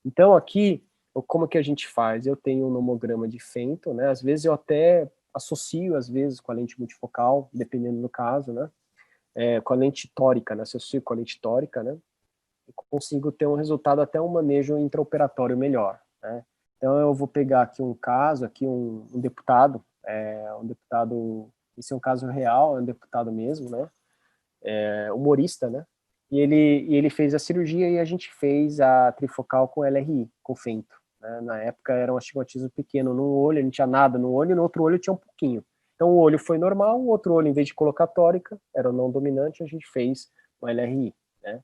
Então aqui, como que a gente faz? Eu tenho um nomograma de Fenton, né? Às vezes eu até associo, às vezes, com a lente multifocal, dependendo do caso, né? Com a lente tórica, né? Associo com a lente tórica, né? Eu consigo ter um resultado, até um manejo intraoperatório melhor, né? Então, eu vou pegar aqui um caso, aqui um deputado, esse é um caso real, é um deputado mesmo, né, humorista, né, e ele fez a cirurgia e a gente fez a trifocal com LRI, com fento. Né? Na época era um astigmatismo pequeno no olho, não tinha nada no olho, e no outro olho tinha um pouquinho. Então o olho foi normal, o outro olho, em vez de colocar tórica, era o não dominante, a gente fez uma LRI, né?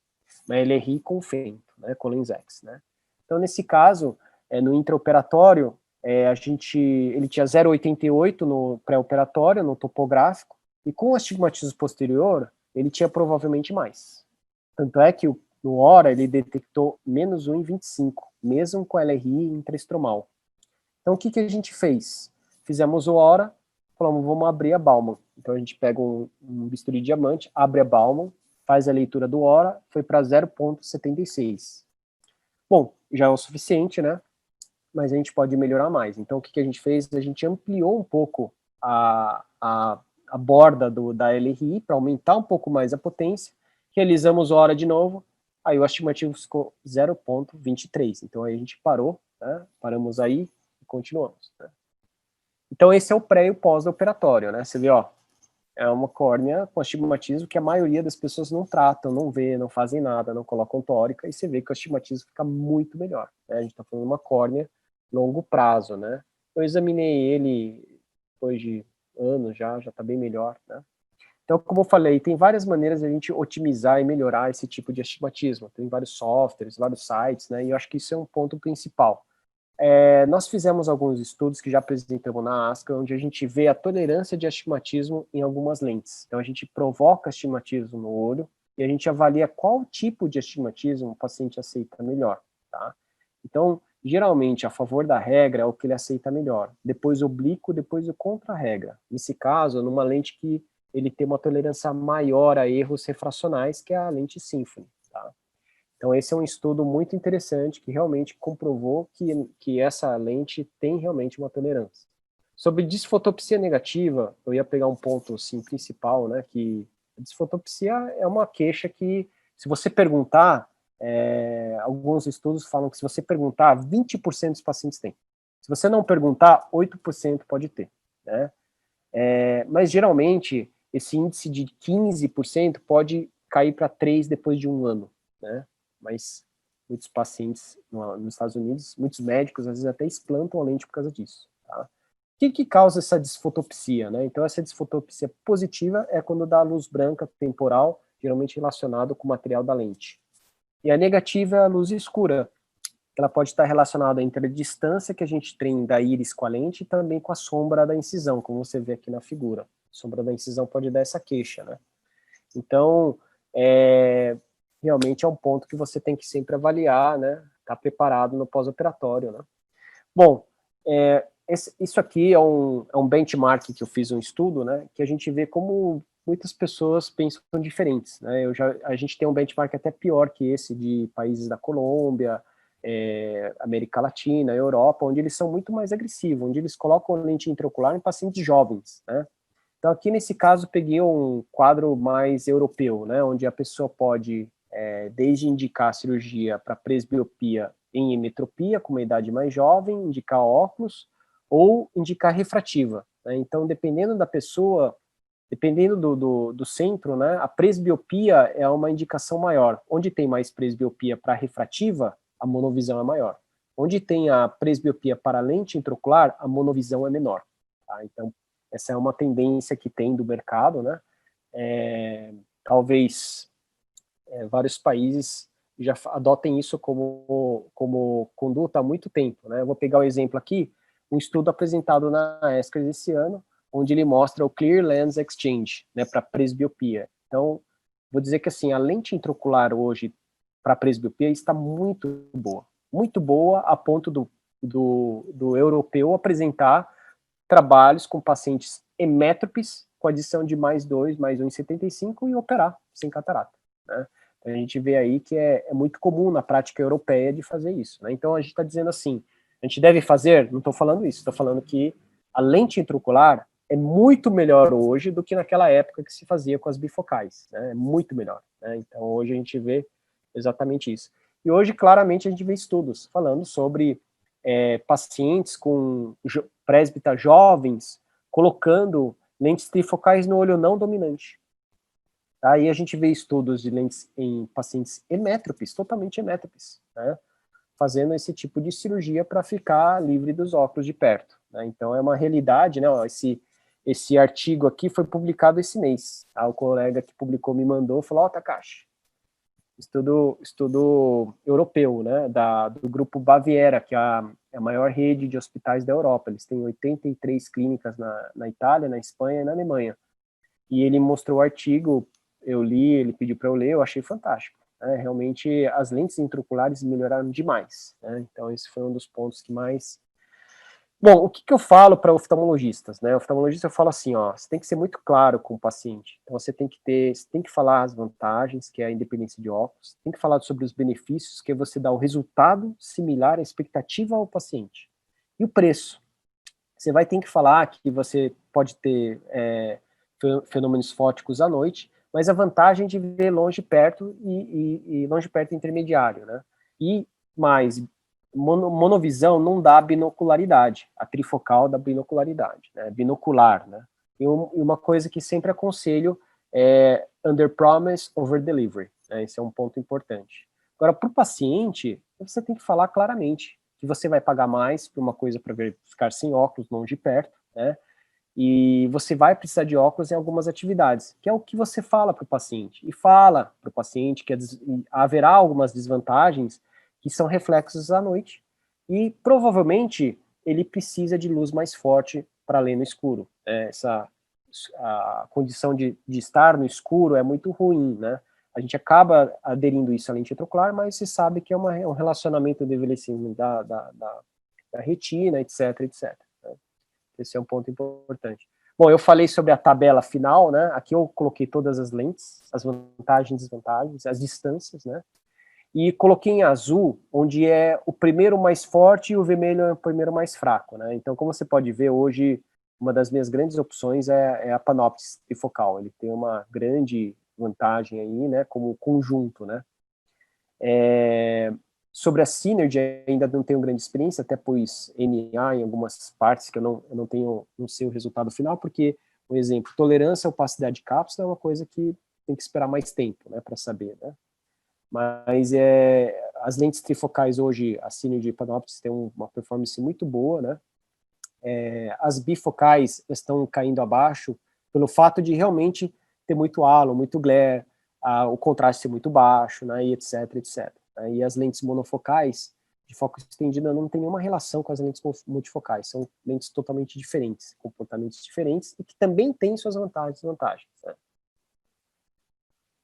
Uma LRI com fento, né? Com Lensex, né? Então nesse caso, no intraoperatório, ele tinha 0,88 no pré-operatório, no topográfico, e com o astigmatismo posterior, ele tinha provavelmente mais. Tanto é que no HORA ele detectou menos 1,25, mesmo com LRI intraestromal. Então o que a gente fez? Fizemos o HORA, falamos, vamos abrir a Baumann. Então a gente pega um bisturi de diamante, abre a Baumann, faz a leitura do HORA, foi para 0,76. Bom, já é o suficiente, né? Mas a gente pode melhorar mais. Então o que a gente fez? A gente ampliou um pouco a borda da LRI para aumentar um pouco mais a potência, realizamos hora de novo, aí o estimativo ficou 0,23. Então aí a gente parou, né? Paramos aí e continuamos. Né? Então esse é o pré e o pós-operatório, né? Você vê, ó, é uma córnea com astigmatismo que a maioria das pessoas não tratam, não vê, não fazem nada, não colocam tórica, e você vê que o astigmatismo fica muito melhor. Né? A gente está falando de uma córnea longo prazo, né? Eu examinei ele depois de anos já está bem melhor, né? Então, como eu falei, tem várias maneiras de a gente otimizar e melhorar esse tipo de astigmatismo. Tem vários softwares, vários sites, né? E eu acho que isso é um ponto principal. Nós fizemos alguns estudos que já apresentamos na ASCA, onde a gente vê a tolerância de astigmatismo em algumas lentes. Então, a gente provoca astigmatismo no olho e a gente avalia qual tipo de astigmatismo o paciente aceita melhor, tá? Então, geralmente, a favor da regra é o que ele aceita melhor. Depois o oblíquo, depois o contra-regra. Nesse caso, numa lente que ele tem uma tolerância maior a erros refracionais, que é a lente Symfony, tá? Então, esse é um estudo muito interessante que realmente comprovou que essa lente tem realmente uma tolerância. Sobre disfotopsia negativa, eu ia pegar um ponto assim, principal, né, que a disfotopsia é uma queixa que, se você perguntar, alguns estudos falam que se você perguntar, 20% dos pacientes têm. Se você não perguntar, 8% pode ter. Né? Mas, geralmente, esse índice de 15% pode cair para 3% depois de um ano. Né? Mas muitos pacientes nos Estados Unidos, muitos médicos, às vezes até explantam a lente por causa disso. Tá? O que causa essa disfotopsia? Né? Então, essa disfotopsia positiva é quando dá luz branca temporal, geralmente relacionado com o material da lente. E a negativa é a luz escura. Ela pode estar relacionada entre a distância que a gente tem da íris com a lente e também com a sombra da incisão, como você vê aqui na figura. A sombra da incisão pode dar essa queixa, né? Então, realmente é um ponto que você tem que sempre avaliar, né? Estar preparado no pós-operatório, né? Bom, isso aqui é um benchmark que eu fiz um estudo, né? Que a gente vê como muitas pessoas pensam diferentes, né? A gente tem um benchmark até pior que esse de países da Colômbia, América Latina, Europa, onde eles são muito mais agressivos, onde eles colocam lente intraocular em pacientes jovens, né? Então, aqui nesse caso, peguei um quadro mais europeu, né, onde a pessoa pode, desde indicar cirurgia para presbiopia em emetropia, com uma idade mais jovem, indicar óculos, ou indicar refrativa. Né? Então, dependendo da pessoa, dependendo do centro, né, a presbiopia é uma indicação maior. Onde tem mais presbiopia para refrativa, a monovisão é maior. Onde tem a presbiopia para lente intraocular, a monovisão é menor. Tá? Então, essa é uma tendência que tem do mercado, né? Talvez vários países já adotem isso como conduta há muito tempo, né? Eu vou pegar um exemplo aqui, um estudo apresentado na ESCRS esse ano, onde ele mostra o Clear Lens Exchange, né, para presbiopia. Então, vou dizer que assim, a lente intraocular hoje para presbiopia está muito boa a ponto do europeu apresentar trabalhos com pacientes emétropes, com adição de mais 2, mais 1,75 e operar sem catarata. Né? A gente vê aí que é muito comum na prática europeia de fazer isso. Né? Então a gente está dizendo assim, a gente deve fazer, não estou falando isso, estou falando que a lente intraocular é muito melhor hoje do que naquela época que se fazia com as bifocais. Né? É muito melhor. Né? Então hoje a gente vê exatamente isso. E hoje, claramente, a gente vê estudos falando sobre pacientes com presbíteros jovens colocando lentes trifocais no olho não dominante. Aí a gente vê estudos de lentes em pacientes heméptropes, totalmente heméptropes, né, fazendo esse tipo de cirurgia para ficar livre dos óculos de perto, né? Então é uma realidade, né? Ó, esse artigo aqui foi publicado esse mês. Tá? O colega que publicou me mandou, falou: ó, Takashi, estudo europeu, né? Do grupo Baviera, que é a maior rede de hospitais da Europa. Eles têm 83 clínicas na Itália, na Espanha e na Alemanha. E ele mostrou o artigo, eu li, ele pediu para eu ler, eu achei fantástico. Realmente as lentes intraoculares melhoraram demais, né? Então esse foi um dos pontos que mais... Bom, o que eu falo para oftalmologistas, né? Oftalmologista eu falo assim, ó, você tem que ser muito claro com o paciente. Então você tem que falar as vantagens, que é a independência de óculos, tem que falar sobre os benefícios, que é você dar o resultado similar à expectativa ao paciente. E o preço. Você vai ter que falar que você pode ter fenômenos fóticos à noite, mas a vantagem de ver longe perto e longe perto intermediário, né? E mais, monovisão não dá binocularidade, a trifocal dá binocularidade, né? Binocular, né? E uma coisa que sempre aconselho é under promise, over delivery, né? Esse é um ponto importante. Agora, para o paciente, você tem que falar claramente que você vai pagar mais por uma coisa para ficar sem óculos, longe de perto, né? E você vai precisar de óculos em algumas atividades, que é o que você fala para o paciente. E fala para o paciente que haverá algumas desvantagens que são reflexos à noite. E provavelmente ele precisa de luz mais forte para ler no escuro. A condição de estar no escuro é muito ruim, né? A gente acaba aderindo isso à lente retrocular, mas se sabe que é um relacionamento do envelhecimento da retina, etc, etc. Esse é um ponto importante. Bom, eu falei sobre a tabela final, né? Aqui eu coloquei todas as lentes, as vantagens e desvantagens, as distâncias, né? E coloquei em azul, onde é o primeiro mais forte e o vermelho é o primeiro mais fraco, né? Então, como você pode ver, hoje, uma das minhas grandes opções é a Panoptis trifocal. Ele tem uma grande vantagem aí, né? Como conjunto, né? Sobre a Synergy ainda não tenho grande experiência, até pois NA em algumas partes que eu não sei o resultado final, porque, por exemplo, tolerância à opacidade de cápsula é uma coisa que tem que esperar mais tempo, né, para saber, né? Mas as lentes trifocais hoje, a Synergy e a Panoptis tem uma performance muito boa, né? As bifocais estão caindo abaixo pelo fato de realmente ter muito halo, muito glare, o contraste ser muito baixo, né, e etc, etc. E as lentes monofocais de foco estendido não tem nenhuma relação com as lentes multifocais, são lentes totalmente diferentes, comportamentos diferentes e que também têm suas vantagens e desvantagens, né?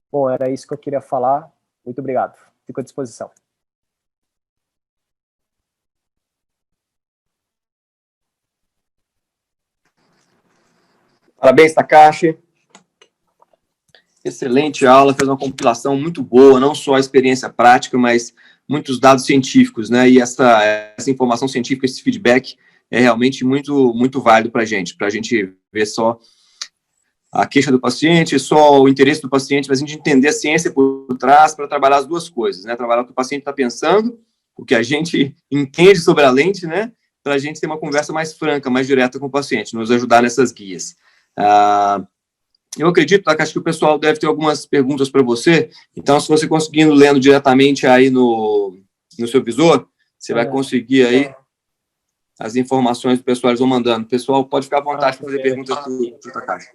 Bom, era isso que eu queria falar. Muito obrigado. Fico à disposição. Parabéns, Takashi. Excelente aula, fez uma compilação muito boa, não só a experiência prática, mas muitos dados científicos, né? E essa informação científica, esse feedback é realmente muito, muito válido para a gente ver só a queixa do paciente, só o interesse do paciente, mas a gente entender a ciência por trás para trabalhar as duas coisas, né? Trabalhar o que o paciente está pensando, o que a gente entende sobre a lente, né? Para a gente ter uma conversa mais franca, mais direta com o paciente, nos ajudar nessas guias. Eu acredito, Takashi, que o pessoal deve ter algumas perguntas para você, então se você conseguindo lendo diretamente aí no seu visor, você vai conseguir aí as informações do pessoal, eles vão mandando. O pessoal pode ficar à vontade para fazer perguntas para o Takashi.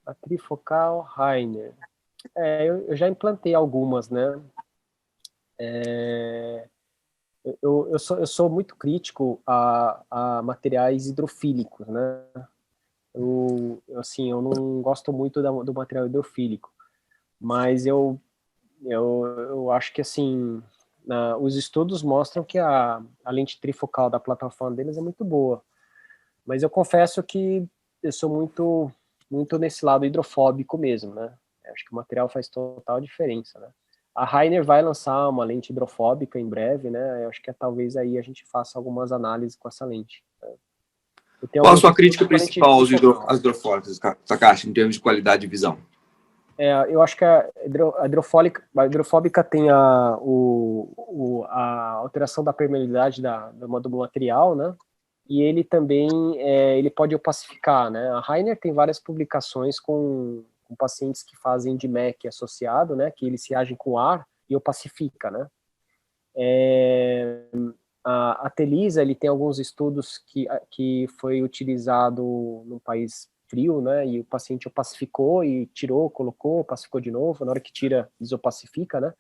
A trifocal Rainer. Eu já implantei algumas, né? Eu sou muito crítico a materiais hidrofílicos, né? Eu não gosto muito do material hidrofílico, mas eu acho que, assim, os estudos mostram que a lente trifocal da plataforma deles é muito boa, mas eu confesso que eu sou muito nesse lado hidrofóbico mesmo, né? Eu acho que o material faz total diferença, né? A Rainer vai lançar uma lente hidrofóbica em breve, né? Eu acho que talvez aí a gente faça algumas análises com essa lente, né? Qual a sua crítica principal às hidrofóricas, Takashi, em termos de qualidade de visão? Eu acho que a hidrofóbica tem a alteração da permeabilidade do material, né? E ele também ele pode opacificar, né? A Rainer tem várias publicações com pacientes que fazem de MEC associado, né? Que eles reagem com ar e opacifica, né? A Telisa, ele tem alguns estudos que foi utilizado num país frio, né, e o paciente opacificou e tirou, colocou, opacificou de novo, na hora que tira, desopacifica, né,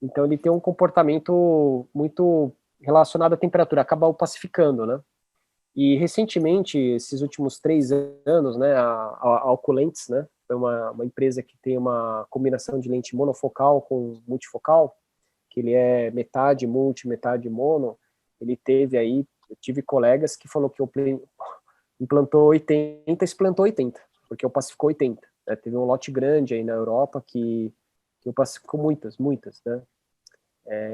então ele tem um comportamento muito relacionado à temperatura, acaba opacificando, né, e recentemente, esses últimos 3 anos, né, a Alcolentes, né, é uma empresa que tem uma combinação de lente monofocal com multifocal, que ele é metade multi, metade mono, ele teve aí, eu tive colegas que falou que implantou 80, explantou 80, porque eu pacificou 80. Né? Teve um lote grande aí na Europa que eu pacificou muitas, né?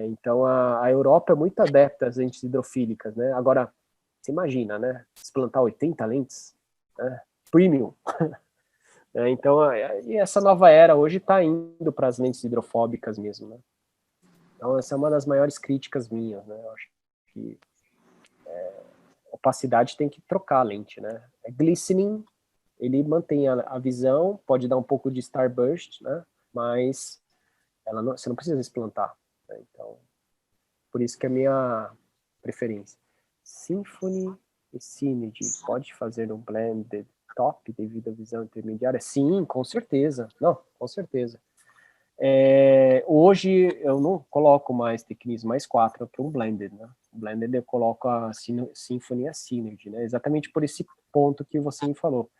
Então a Europa é muito adepta às lentes hidrofílicas, né? Agora, você imagina, né? Explantar 80 lentes, né? Premium. Então, e essa nova era hoje está indo para as lentes hidrofóbicas mesmo, né? Então, essa é uma das maiores críticas minhas, né? Eu acho que opacidade tem que trocar a lente, né? Glistening, ele mantém a visão, pode dar um pouco de starburst, né? Mas você não precisa explantar. Né? Então, por isso que é a minha preferência. Symfony e Synergy, pode fazer um blended top devido à visão intermediária? Sim, com certeza. Não, com certeza. Hoje eu não coloco mais Tecnis mais 4 que um blended, né? O blended eu coloco a Symfony e a Synergy, né? Exatamente por esse ponto que você me falou.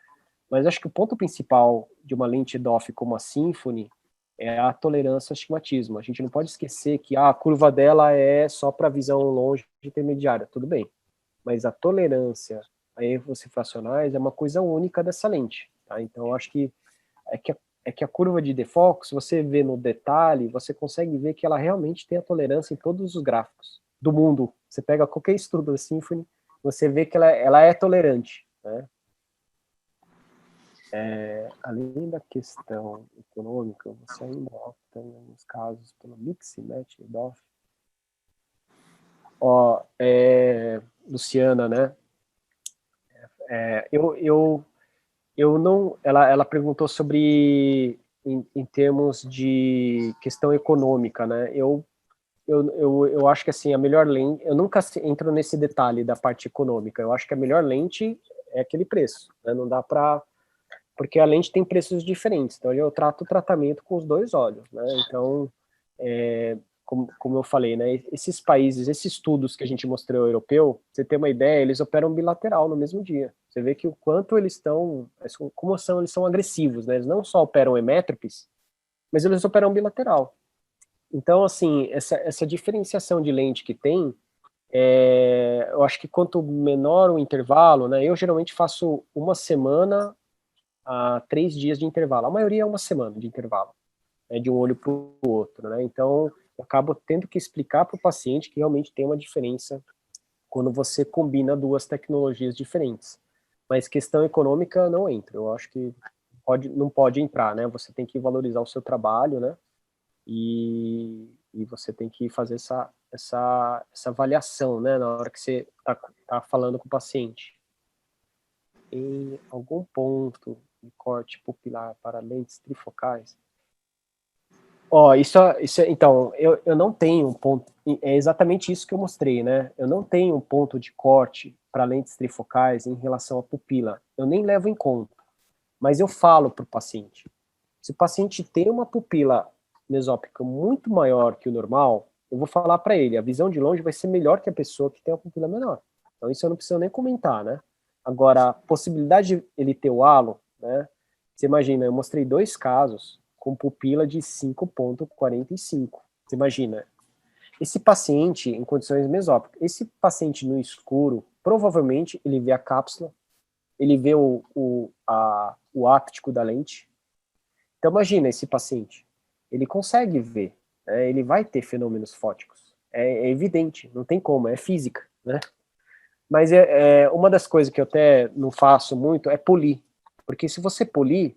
Mas acho que o ponto principal de uma lente DOF como a Symfony é a tolerância ao astigmatismo. A gente não pode esquecer que a curva dela é só para visão longe intermediária, tudo bem. Mas a tolerância a erros fracionais é uma coisa única dessa lente. Tá? Então, eu acho que a curva de defoco, se você vê no detalhe, você consegue ver que ela realmente tem a tolerância em todos os gráficos do mundo. Você pega qualquer estudo da Symfony, você vê que ela é tolerante. Né? Além da questão econômica, você ainda opta, em alguns casos, pelo mix match e DOF. Luciana, né? Eu não. Ela perguntou sobre em termos de questão econômica, né? Eu acho que assim a melhor lente. Eu nunca entro nesse detalhe da parte econômica. Eu acho que a melhor lente é aquele preço. Né? Não dá para porque a lente tem preços diferentes. Então eu trato o tratamento com os dois olhos, né? Então, como eu falei, né? Esses países, esses estudos que a gente mostrou europeu, você ter uma ideia, eles operam bilateral no mesmo dia. Você vê que o quanto eles estão, eles são agressivos, né? Eles não só operam emétropes, mas eles operam bilateral. Então, assim, essa diferenciação de lente que tem, eu acho que quanto menor o intervalo, né? Eu geralmente faço uma semana a 3 dias de intervalo. A maioria é uma semana de intervalo, né, de um olho para o outro, né? Então, eu acabo tendo que explicar para o paciente que realmente tem uma diferença quando você combina duas tecnologias diferentes. Mas questão econômica não entra. Eu acho que não pode entrar, né? Você tem que valorizar o seu trabalho, né? E você tem que fazer essa avaliação, né? Na hora que você tá falando com o paciente. Em algum ponto de corte pupilar para lentes trifocais? Então, eu não tenho um ponto, é exatamente isso que eu mostrei, né? Eu não tenho um ponto de corte para lentes trifocais em relação à pupila. Eu nem levo em conta, mas eu falo para o paciente. Se o paciente tem uma pupila mesópica muito maior que o normal, eu vou falar para ele, a visão de longe vai ser melhor que a pessoa que tem uma pupila menor. Então isso eu não preciso nem comentar, né? Agora, a possibilidade de ele ter o halo, né? Você imagina, eu mostrei 2 casos com pupila de 5,45. Você imagina, esse paciente em condições mesópicas, esse paciente no escuro, provavelmente ele vê a cápsula, ele vê o áptico da lente. Então imagina esse paciente, ele consegue ver, né? Ele vai ter fenômenos fóticos. É evidente, não tem como, é física, né? Mas uma das coisas que eu até não faço muito é polir. Porque se você polir,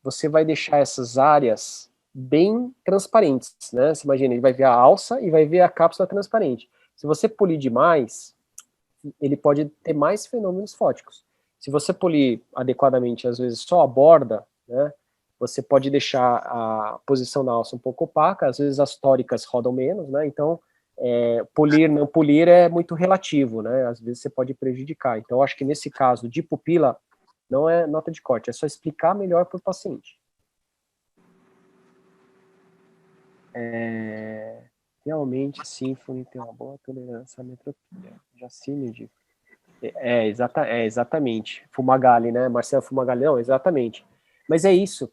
você vai deixar essas áreas bem transparentes, né? Você imagina, ele vai ver a alça e vai ver a cápsula transparente. Se você polir demais, ele pode ter mais fenômenos fóticos. Se você polir adequadamente, às vezes só a borda, né, você pode deixar a posição da alça um pouco opaca, às vezes as tóricas rodam menos, né, então polir, não polir é muito relativo, né, às vezes você pode prejudicar. Então, eu acho que nesse caso de pupila, não é nota de corte, é só explicar melhor para o paciente. Realmente, Symphony tem uma boa tolerância à metropia. Jacine, exatamente. Fumagalli, né? Marcelo Fumagalli, não, exatamente. Mas é isso.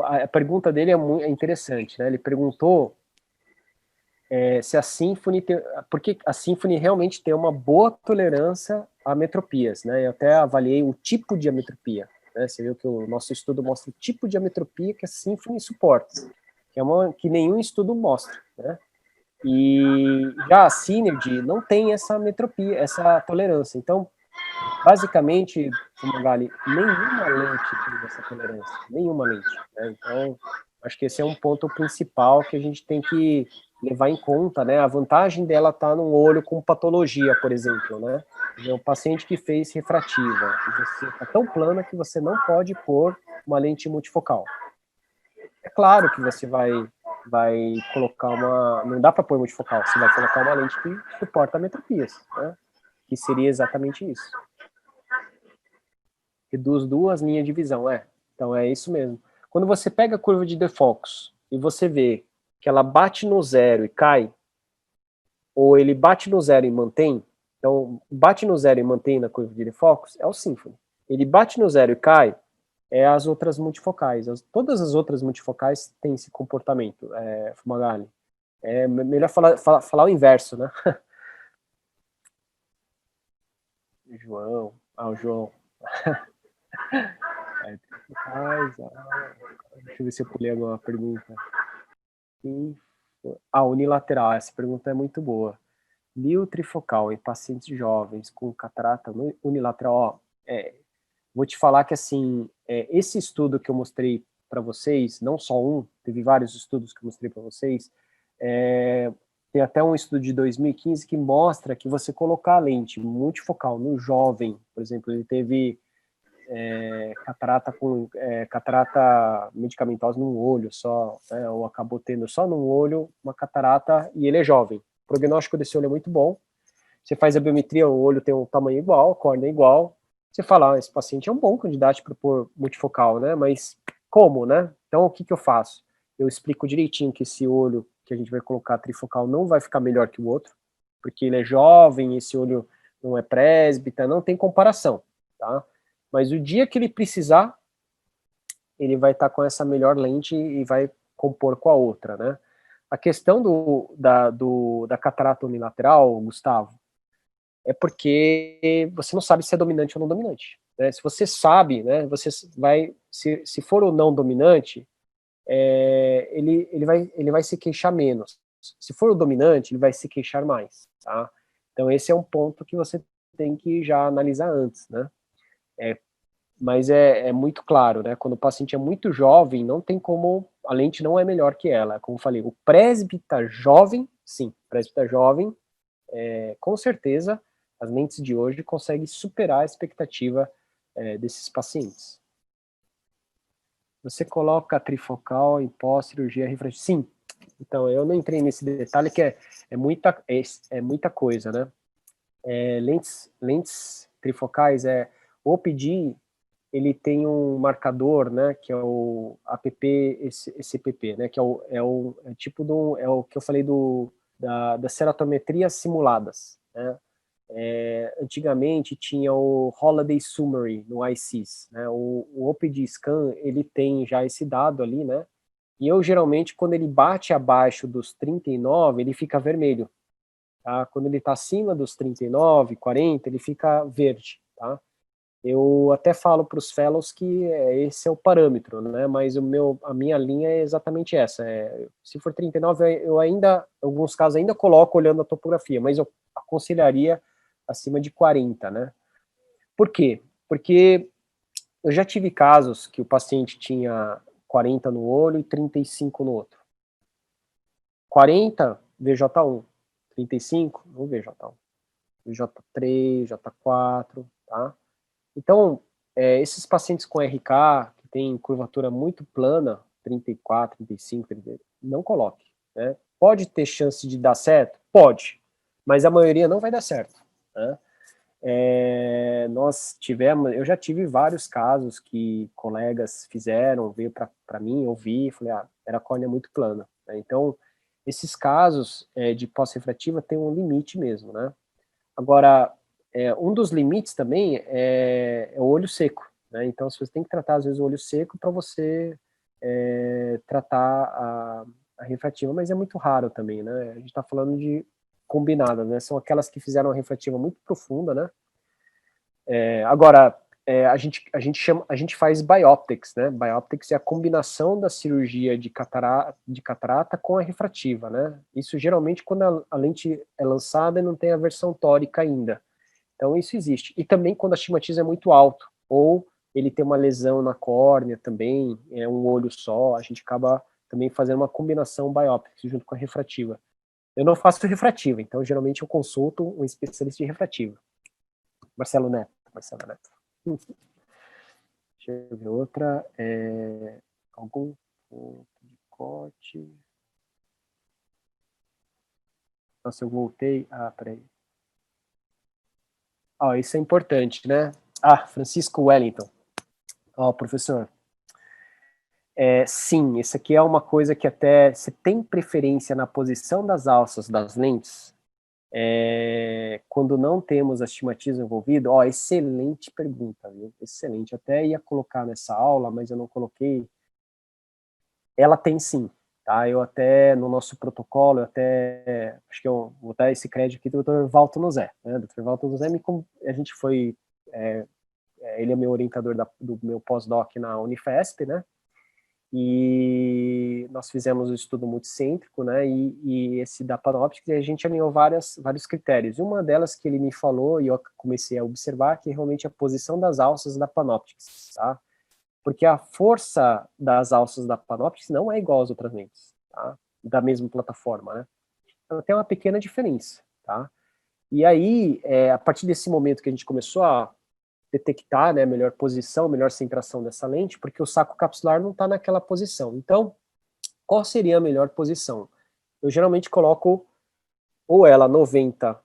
A pergunta dele é interessante, né? Ele perguntou se a Symphony tem, porque a Symphony realmente tem uma boa tolerância a metropias, né? Eu até avaliei o tipo de ametropia, né? Você viu que o nosso estudo mostra o tipo de ametropia que a Symphony suporta, que é uma que nenhum estudo mostra, né? E já a Synergy não tem essa metropia, essa tolerância. Então, basicamente, Fumagalli, nenhuma lente tem essa tolerância, nenhuma lente, né? Então, acho que esse é um ponto principal que a gente tem que levar em conta, né? A vantagem dela está num olho com patologia, por exemplo, né? É um paciente que fez refrativa, e você está tão plana que você não pode pôr uma lente multifocal. É claro que você vai colocar uma... Não dá para pôr multifocal, você vai colocar uma lente que suporta metropias, né? Que seria exatamente isso. Reduz 2 linhas de visão, Então é isso mesmo. Quando você pega a curva de defocus e você vê que ela bate no zero e cai, ou ele bate no zero e mantém, então bate no zero e mantém na curva de defocus, é o Symphony. Ele bate no zero e cai, é as outras multifocais. Todas as outras multifocais têm esse comportamento, Fumagalli. É melhor falar o inverso, né? O João. Deixa eu ver se eu pulei alguma pergunta. Unilateral, essa pergunta é muito boa. Lio trifocal em pacientes jovens com catarata unilateral, vou te falar que assim, esse estudo que eu mostrei para vocês, não só um, teve vários estudos que eu mostrei para vocês, tem até um estudo de 2015 que mostra que você colocar a lente multifocal no jovem, por exemplo, ele teve catarata medicamentosa num olho só, né, ou acabou tendo só num olho uma catarata e ele é jovem. O prognóstico desse olho é muito bom. Você faz a biometria, o olho tem um tamanho igual, a córnea igual. Você fala, esse paciente é um bom candidato para pôr multifocal, né? Mas como, né? Então, o que eu faço? Eu explico direitinho que esse olho que a gente vai colocar trifocal não vai ficar melhor que o outro, porque ele é jovem, esse olho não é presbita, não tem comparação, tá? Mas o dia que ele precisar, ele vai estar com essa melhor lente e vai compor com a outra, né? A questão da catarata unilateral, Gustavo, é porque você não sabe se é dominante ou não dominante. Né? Se você sabe, né, você vai, se for ou não dominante, ele vai se queixar menos. Se for o dominante, ele vai se queixar mais. Tá? Então esse é um ponto que você tem que já analisar antes, né? Mas é muito claro, né? Quando o paciente é muito jovem, não tem como, a lente não é melhor que ela. Como eu falei, o presbita jovem, sim, presbita jovem, com certeza, as lentes de hoje conseguem superar a expectativa desses pacientes. Você coloca trifocal em pós-cirurgia refrativa? Sim. Então, eu não entrei nesse detalhe, que é muita coisa, né? Lentes trifocais, o OPD, ele tem um marcador, né, que é o APP-SCPP, né, que é o que eu falei das ceratometrias simuladas, né? Antigamente tinha o Holiday Summary no ICIS, né? O OPD Scan, ele tem já esse dado ali, né? E eu geralmente, quando ele bate abaixo dos 39, ele fica vermelho, tá? Quando ele está acima dos 39, 40, ele fica verde, tá? Eu até falo para os fellows que esse é o parâmetro, né? Mas a minha linha é exatamente essa. Se for 39, eu ainda, em alguns casos, ainda coloco olhando a topografia, mas eu aconselharia acima de 40, né? Por quê? Porque Eu já tive casos que o paciente tinha 40 no olho e 35 no outro. 40, VJ1. 35, no VJ1. VJ3, J4, tá? Então, esses pacientes com RK, que tem curvatura muito plana, 34, 35, 30, não coloque, né? Pode ter chance de dar certo? Pode, mas a maioria não vai dar certo, né? Eu já tive vários casos que colegas fizeram, veio para mim, eu vi, falei, era córnea muito plana, né? Então, esses casos de pós-refrativa tem um limite mesmo, né? Agora, um dos limites também é o olho seco, né? Então, você tem que tratar, às vezes, o olho seco para você tratar a refrativa, mas é muito raro também, né? A gente está falando de combinadas, né? São aquelas que fizeram a refrativa muito profunda, né? Agora, a gente faz bioptics, né? Bioptics é a combinação da cirurgia de catarata com a refrativa, né? Isso geralmente quando a lente é lançada e não tem a versão tórica ainda. Então isso existe. E também quando a astigmatismo é muito alto, ou ele tem uma lesão na córnea também, é um olho só, a gente acaba também fazendo uma combinação bioptics junto com a refrativa. Eu não faço refrativa, então geralmente eu consulto um especialista de refrativa. Marcelo Neto. Deixa eu ver outra. Algum ponto de corte. Nossa, eu voltei. Peraí. Isso é importante, né? Francisco Wellington. Professor. Sim, isso aqui é uma coisa que até você tem preferência na posição das alças das lentes? Quando não temos astigmatismo envolvido? Excelente pergunta, viu? Excelente. Até ia colocar nessa aula, mas eu não coloquei. Ela tem sim, tá? Eu até, no nosso protocolo, acho que eu vou dar esse crédito aqui do Dr. Walter Nozé, né? Dr. Walter Nozé, a gente foi, ele é meu orientador do meu pós-doc na Unifesp, né? E nós fizemos um estudo multicêntrico, né? E esse da Panoptics, a gente alinhou vários critérios. Uma delas que ele me falou, e eu comecei a observar, que realmente é a posição das alças da Panoptics, tá? Porque a força das alças da Panoptics não é igual às outras lentes, tá? Da mesma plataforma, né? Então tem uma pequena diferença, tá? E aí, a partir desse momento que a gente começou a detectar, né, melhor posição, melhor centração dessa lente, porque o saco capsular não está naquela posição. Então, qual seria a melhor posição? Eu geralmente coloco ou ela 90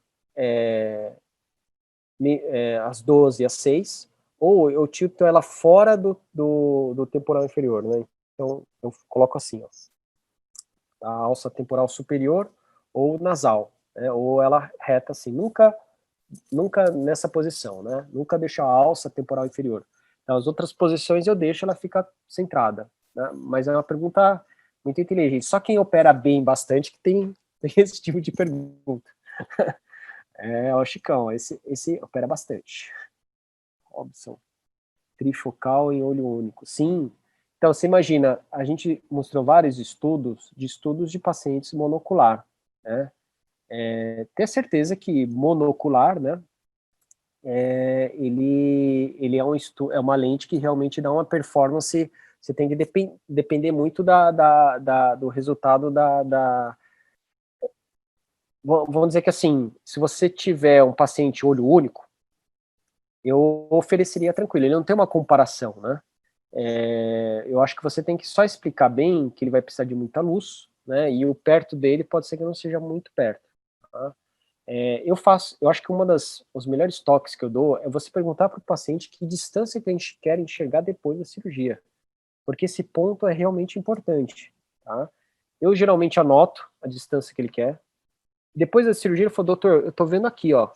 às 12 às 6, ou eu tilto ela fora do temporal inferior, né? Então, eu coloco assim, ó, a alça temporal superior ou nasal, né? Ou ela reta assim, nunca nessa posição, né? Nunca deixo a alça temporal inferior. Então, as outras posições eu deixo, ela fica centrada, né? Mas é uma pergunta muito inteligente. Só quem opera bem bastante que tem esse tipo de pergunta. O Chicão, esse opera bastante. Robson. Trifocal em olho único. Sim. Então, você imagina, a gente mostrou vários estudos de pacientes monocular, né? Ter certeza que monocular, né? Ele é uma lente que realmente dá uma performance. Você tem que depender muito do resultado Vamos dizer que assim, se você tiver um paciente olho único, eu ofereceria tranquilo. Ele não tem uma comparação, né? Eu acho que você tem que só explicar bem que ele vai precisar de muita luz, né? E o perto dele pode ser que não seja muito perto. Tá? Eu acho que os melhores toques que eu dou é você perguntar para o paciente que distância que a gente quer enxergar depois da cirurgia, porque esse ponto é realmente importante, tá? Eu geralmente anoto a distância que ele quer. Depois da cirurgia ele falou, doutor, eu tô vendo aqui, ó.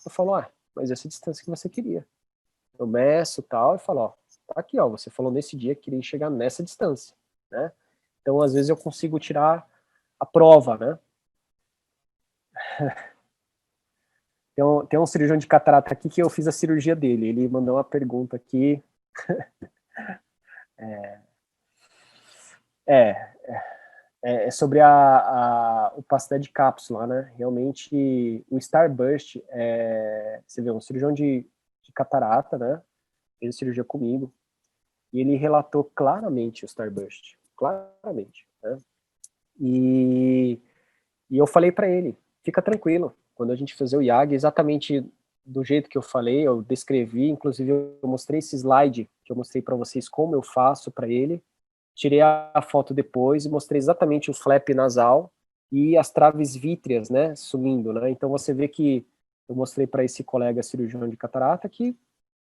Eu falo, mas essa é a distância que você queria. Eu meço tal e falo, ó, tá aqui, ó, você falou nesse dia que queria chegar nessa distância, né? Então, às vezes eu consigo tirar a prova, né? Tem um cirurgião de catarata aqui que eu fiz a cirurgia dele. Ele mandou uma pergunta aqui. É, é sobre a opacidade de cápsula, né? Realmente, o Starburst, você vê, um cirurgião de catarata, né? Fez a cirurgia comigo. E ele relatou claramente o Starburst, claramente, né? E eu falei para ele, fica tranquilo, quando a gente fazer o IAG, exatamente do jeito que eu falei, eu descrevi, inclusive eu mostrei esse slide, que eu mostrei para vocês como eu faço para ele, tirei a foto depois e mostrei exatamente o flap nasal e as traves vítreas, né, sumindo, né? Então você vê que eu mostrei para esse colega cirurgião de catarata que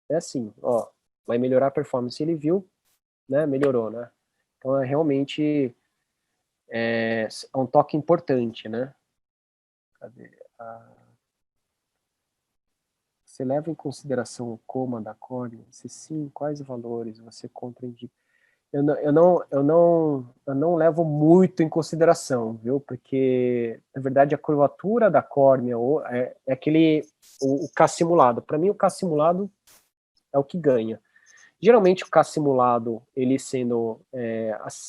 é assim, ó, vai melhorar a performance. Ele viu, né, melhorou, né? Então é realmente um toque importante, né? Cadê? Você leva em consideração o coma da córnea? Se sim, quais valores você contraindica? Eu não levo muito em consideração, viu? Porque, na verdade, a curvatura da córnea é aquele, o K simulado. Para mim, o K simulado é o que ganha. Geralmente, o K simulado, ele sendo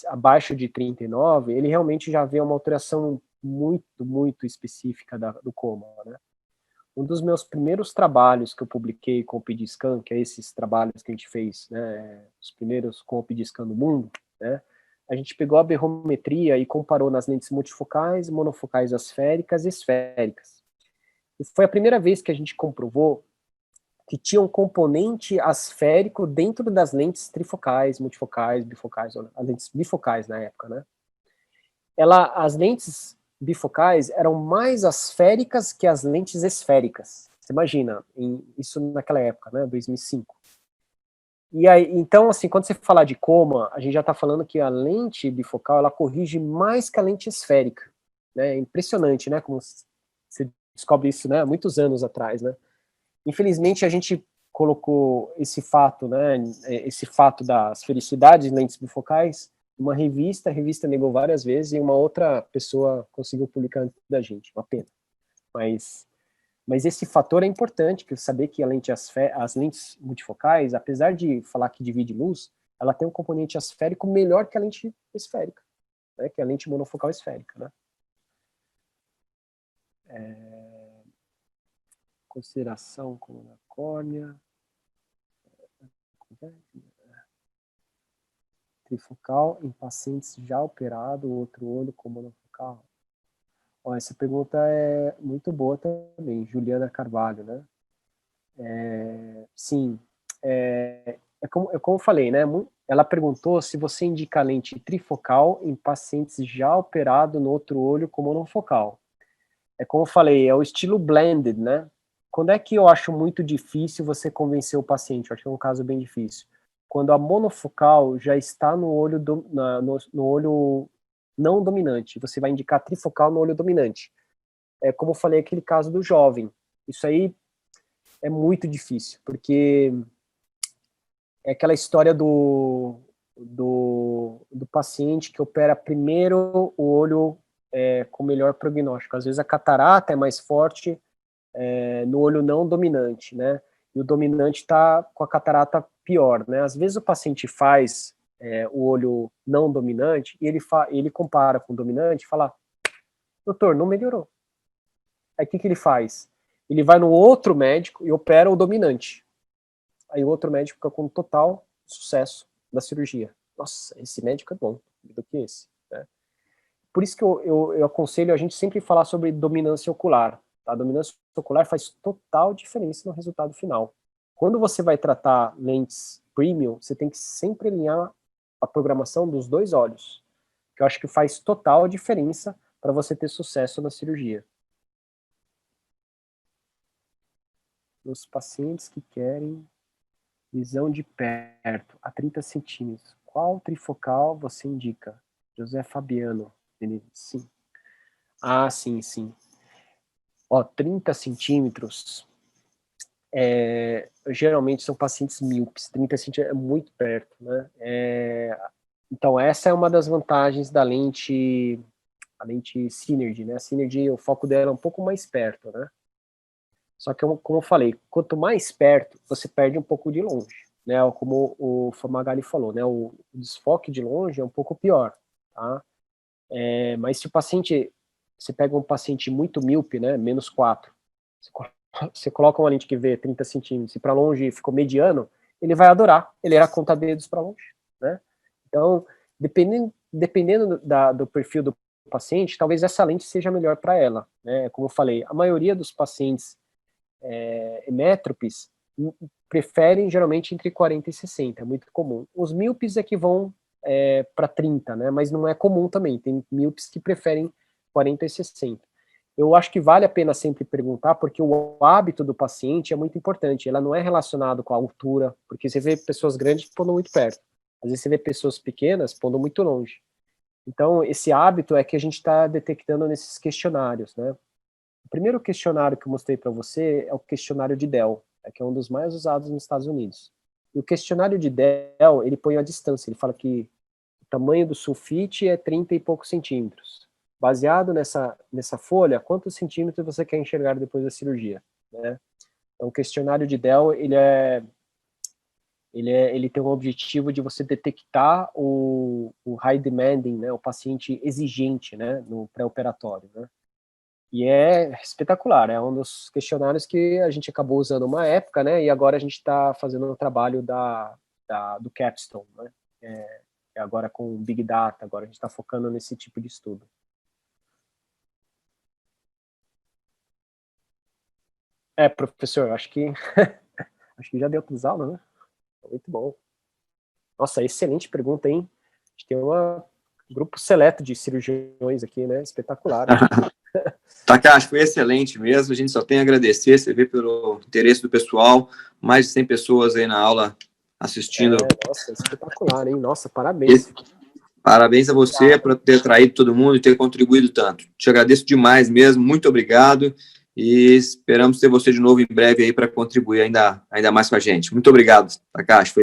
abaixo de 39, ele realmente já vê uma alteração muito específica do coma, né? Um dos meus primeiros trabalhos que eu publiquei com o PIDScan, que é esses trabalhos que a gente fez, né, os primeiros com o PIDScan do mundo, né, a gente pegou a berrometria e comparou nas lentes multifocais, monofocais asféricas e esféricas. E foi a primeira vez que a gente comprovou que tinha um componente asférico dentro das lentes trifocais, multifocais, bifocais, as lentes bifocais na época, né? As lentes bifocais eram mais asféricas que as lentes esféricas. Você imagina, isso naquela época, né, 2005. E aí, então, assim, quando você falar de coma, a gente já está falando que a lente bifocal, ela corrige mais que a lente esférica, né? É impressionante, né, como você descobre isso, né, há muitos anos atrás, né? Infelizmente, a gente colocou esse fato, né, esse fato das felicidades de lentes bifocais, uma revista, a revista negou várias vezes e uma outra pessoa conseguiu publicar antes da gente, uma pena. Mas esse fator é importante, que saber que as lentes multifocais, apesar de falar que divide luz, ela tem um componente asférico melhor que a lente esférica, né, que é a lente monofocal esférica, né? Consideração como na córnea, trifocal em pacientes já operados, o outro olho com monofocal. Ó, essa pergunta é muito boa também, Juliana Carvalho, né? Sim, como eu falei, né? Ela perguntou se você indica lente trifocal em pacientes já operados no outro olho com monofocal. É como eu falei, é o estilo blended, né? Quando é que eu acho muito difícil você convencer o paciente? Eu acho que é um caso bem difícil. Quando a monofocal já está no olho, no olho não dominante. Você vai indicar trifocal no olho dominante. É como eu falei, aquele caso do jovem. Isso aí é muito difícil, porque é aquela história do paciente que opera primeiro o olho com melhor prognóstico. Às vezes a catarata é mais forte no olho não dominante, né? E o dominante está com a catarata pior, né? Às vezes o paciente faz o olho não dominante e ele compara com o dominante e fala, doutor, não melhorou. Aí o que ele faz? Ele vai no outro médico e opera o dominante. Aí o outro médico fica com total sucesso da cirurgia. Nossa, esse médico é bom do que esse, né? Por isso que eu aconselho a gente sempre falar sobre dominância ocular. A dominância ocular faz total diferença no resultado final. Quando você vai tratar lentes premium, você tem que sempre alinhar a programação dos dois olhos, que eu acho que faz total diferença para você ter sucesso na cirurgia. Os pacientes que querem visão de perto, a 30 centímetros, qual trifocal você indica? José Fabiano. Sim. Ah, sim, sim. Ó, 30 centímetros, geralmente são pacientes míopes, 30 centímetros é muito perto, né? Então, essa é uma das vantagens da lente, a lente Synergy, né? A Synergy, o foco dela é um pouco mais perto, né? Só que, como eu falei, quanto mais perto, você perde um pouco de longe, né? Como o Famagali falou, né? O desfoque de longe é um pouco pior, tá? Mas se o paciente, você pega um paciente muito míope, né? Menos 4, você coloca uma lente que vê 30 centímetros e para longe ficou mediano, ele vai adorar, ele era conta-dedos para longe, né? Então, dependendo do perfil do paciente, talvez essa lente seja melhor para ela, né? Como eu falei, a maioria dos pacientes emέτropes preferem geralmente entre 40 e 60, é muito comum. Os míopes é que vão para 30, né? Mas não é comum também, tem míopes que preferem 40 e 60. Eu acho que vale a pena sempre perguntar, porque o hábito do paciente é muito importante, ela não é relacionado com a altura, porque você vê pessoas grandes pondo muito perto, às vezes você vê pessoas pequenas pondo muito longe. Então, esse hábito é que a gente está detectando nesses questionários, né? O primeiro questionário que eu mostrei para você é o questionário de Dell, que é um dos mais usados nos Estados Unidos. E o questionário de Dell, ele põe a distância, ele fala que o tamanho do sulfite é 30 e poucos centímetros. Baseado nessa folha, quantos centímetros você quer enxergar depois da cirurgia, né? Então, o questionário de Dell, ele tem um objetivo de você detectar o high demanding, né, o paciente exigente, né, no pré-operatório, né? E é espetacular, é um dos questionários que a gente acabou usando uma época, né, e agora a gente está fazendo um trabalho do Capstone, né, agora com Big Data, agora a gente está focando nesse tipo de estudo. Professor, acho que já deu para usá-lo, né? Muito bom. Nossa, excelente pergunta, hein? A gente tem um grupo seleto de cirurgiões aqui, né? Espetacular. Takashi, foi excelente mesmo, a gente só tem a agradecer, você vê pelo interesse do pessoal, mais de 100 pessoas aí na aula assistindo. Nossa, espetacular, hein? Nossa, parabéns. Parabéns a você por ter traído todo mundo e ter contribuído tanto. Te agradeço demais mesmo, muito obrigado, e esperamos ter você de novo em breve aí para contribuir ainda mais com a gente. Muito obrigado, Takashi.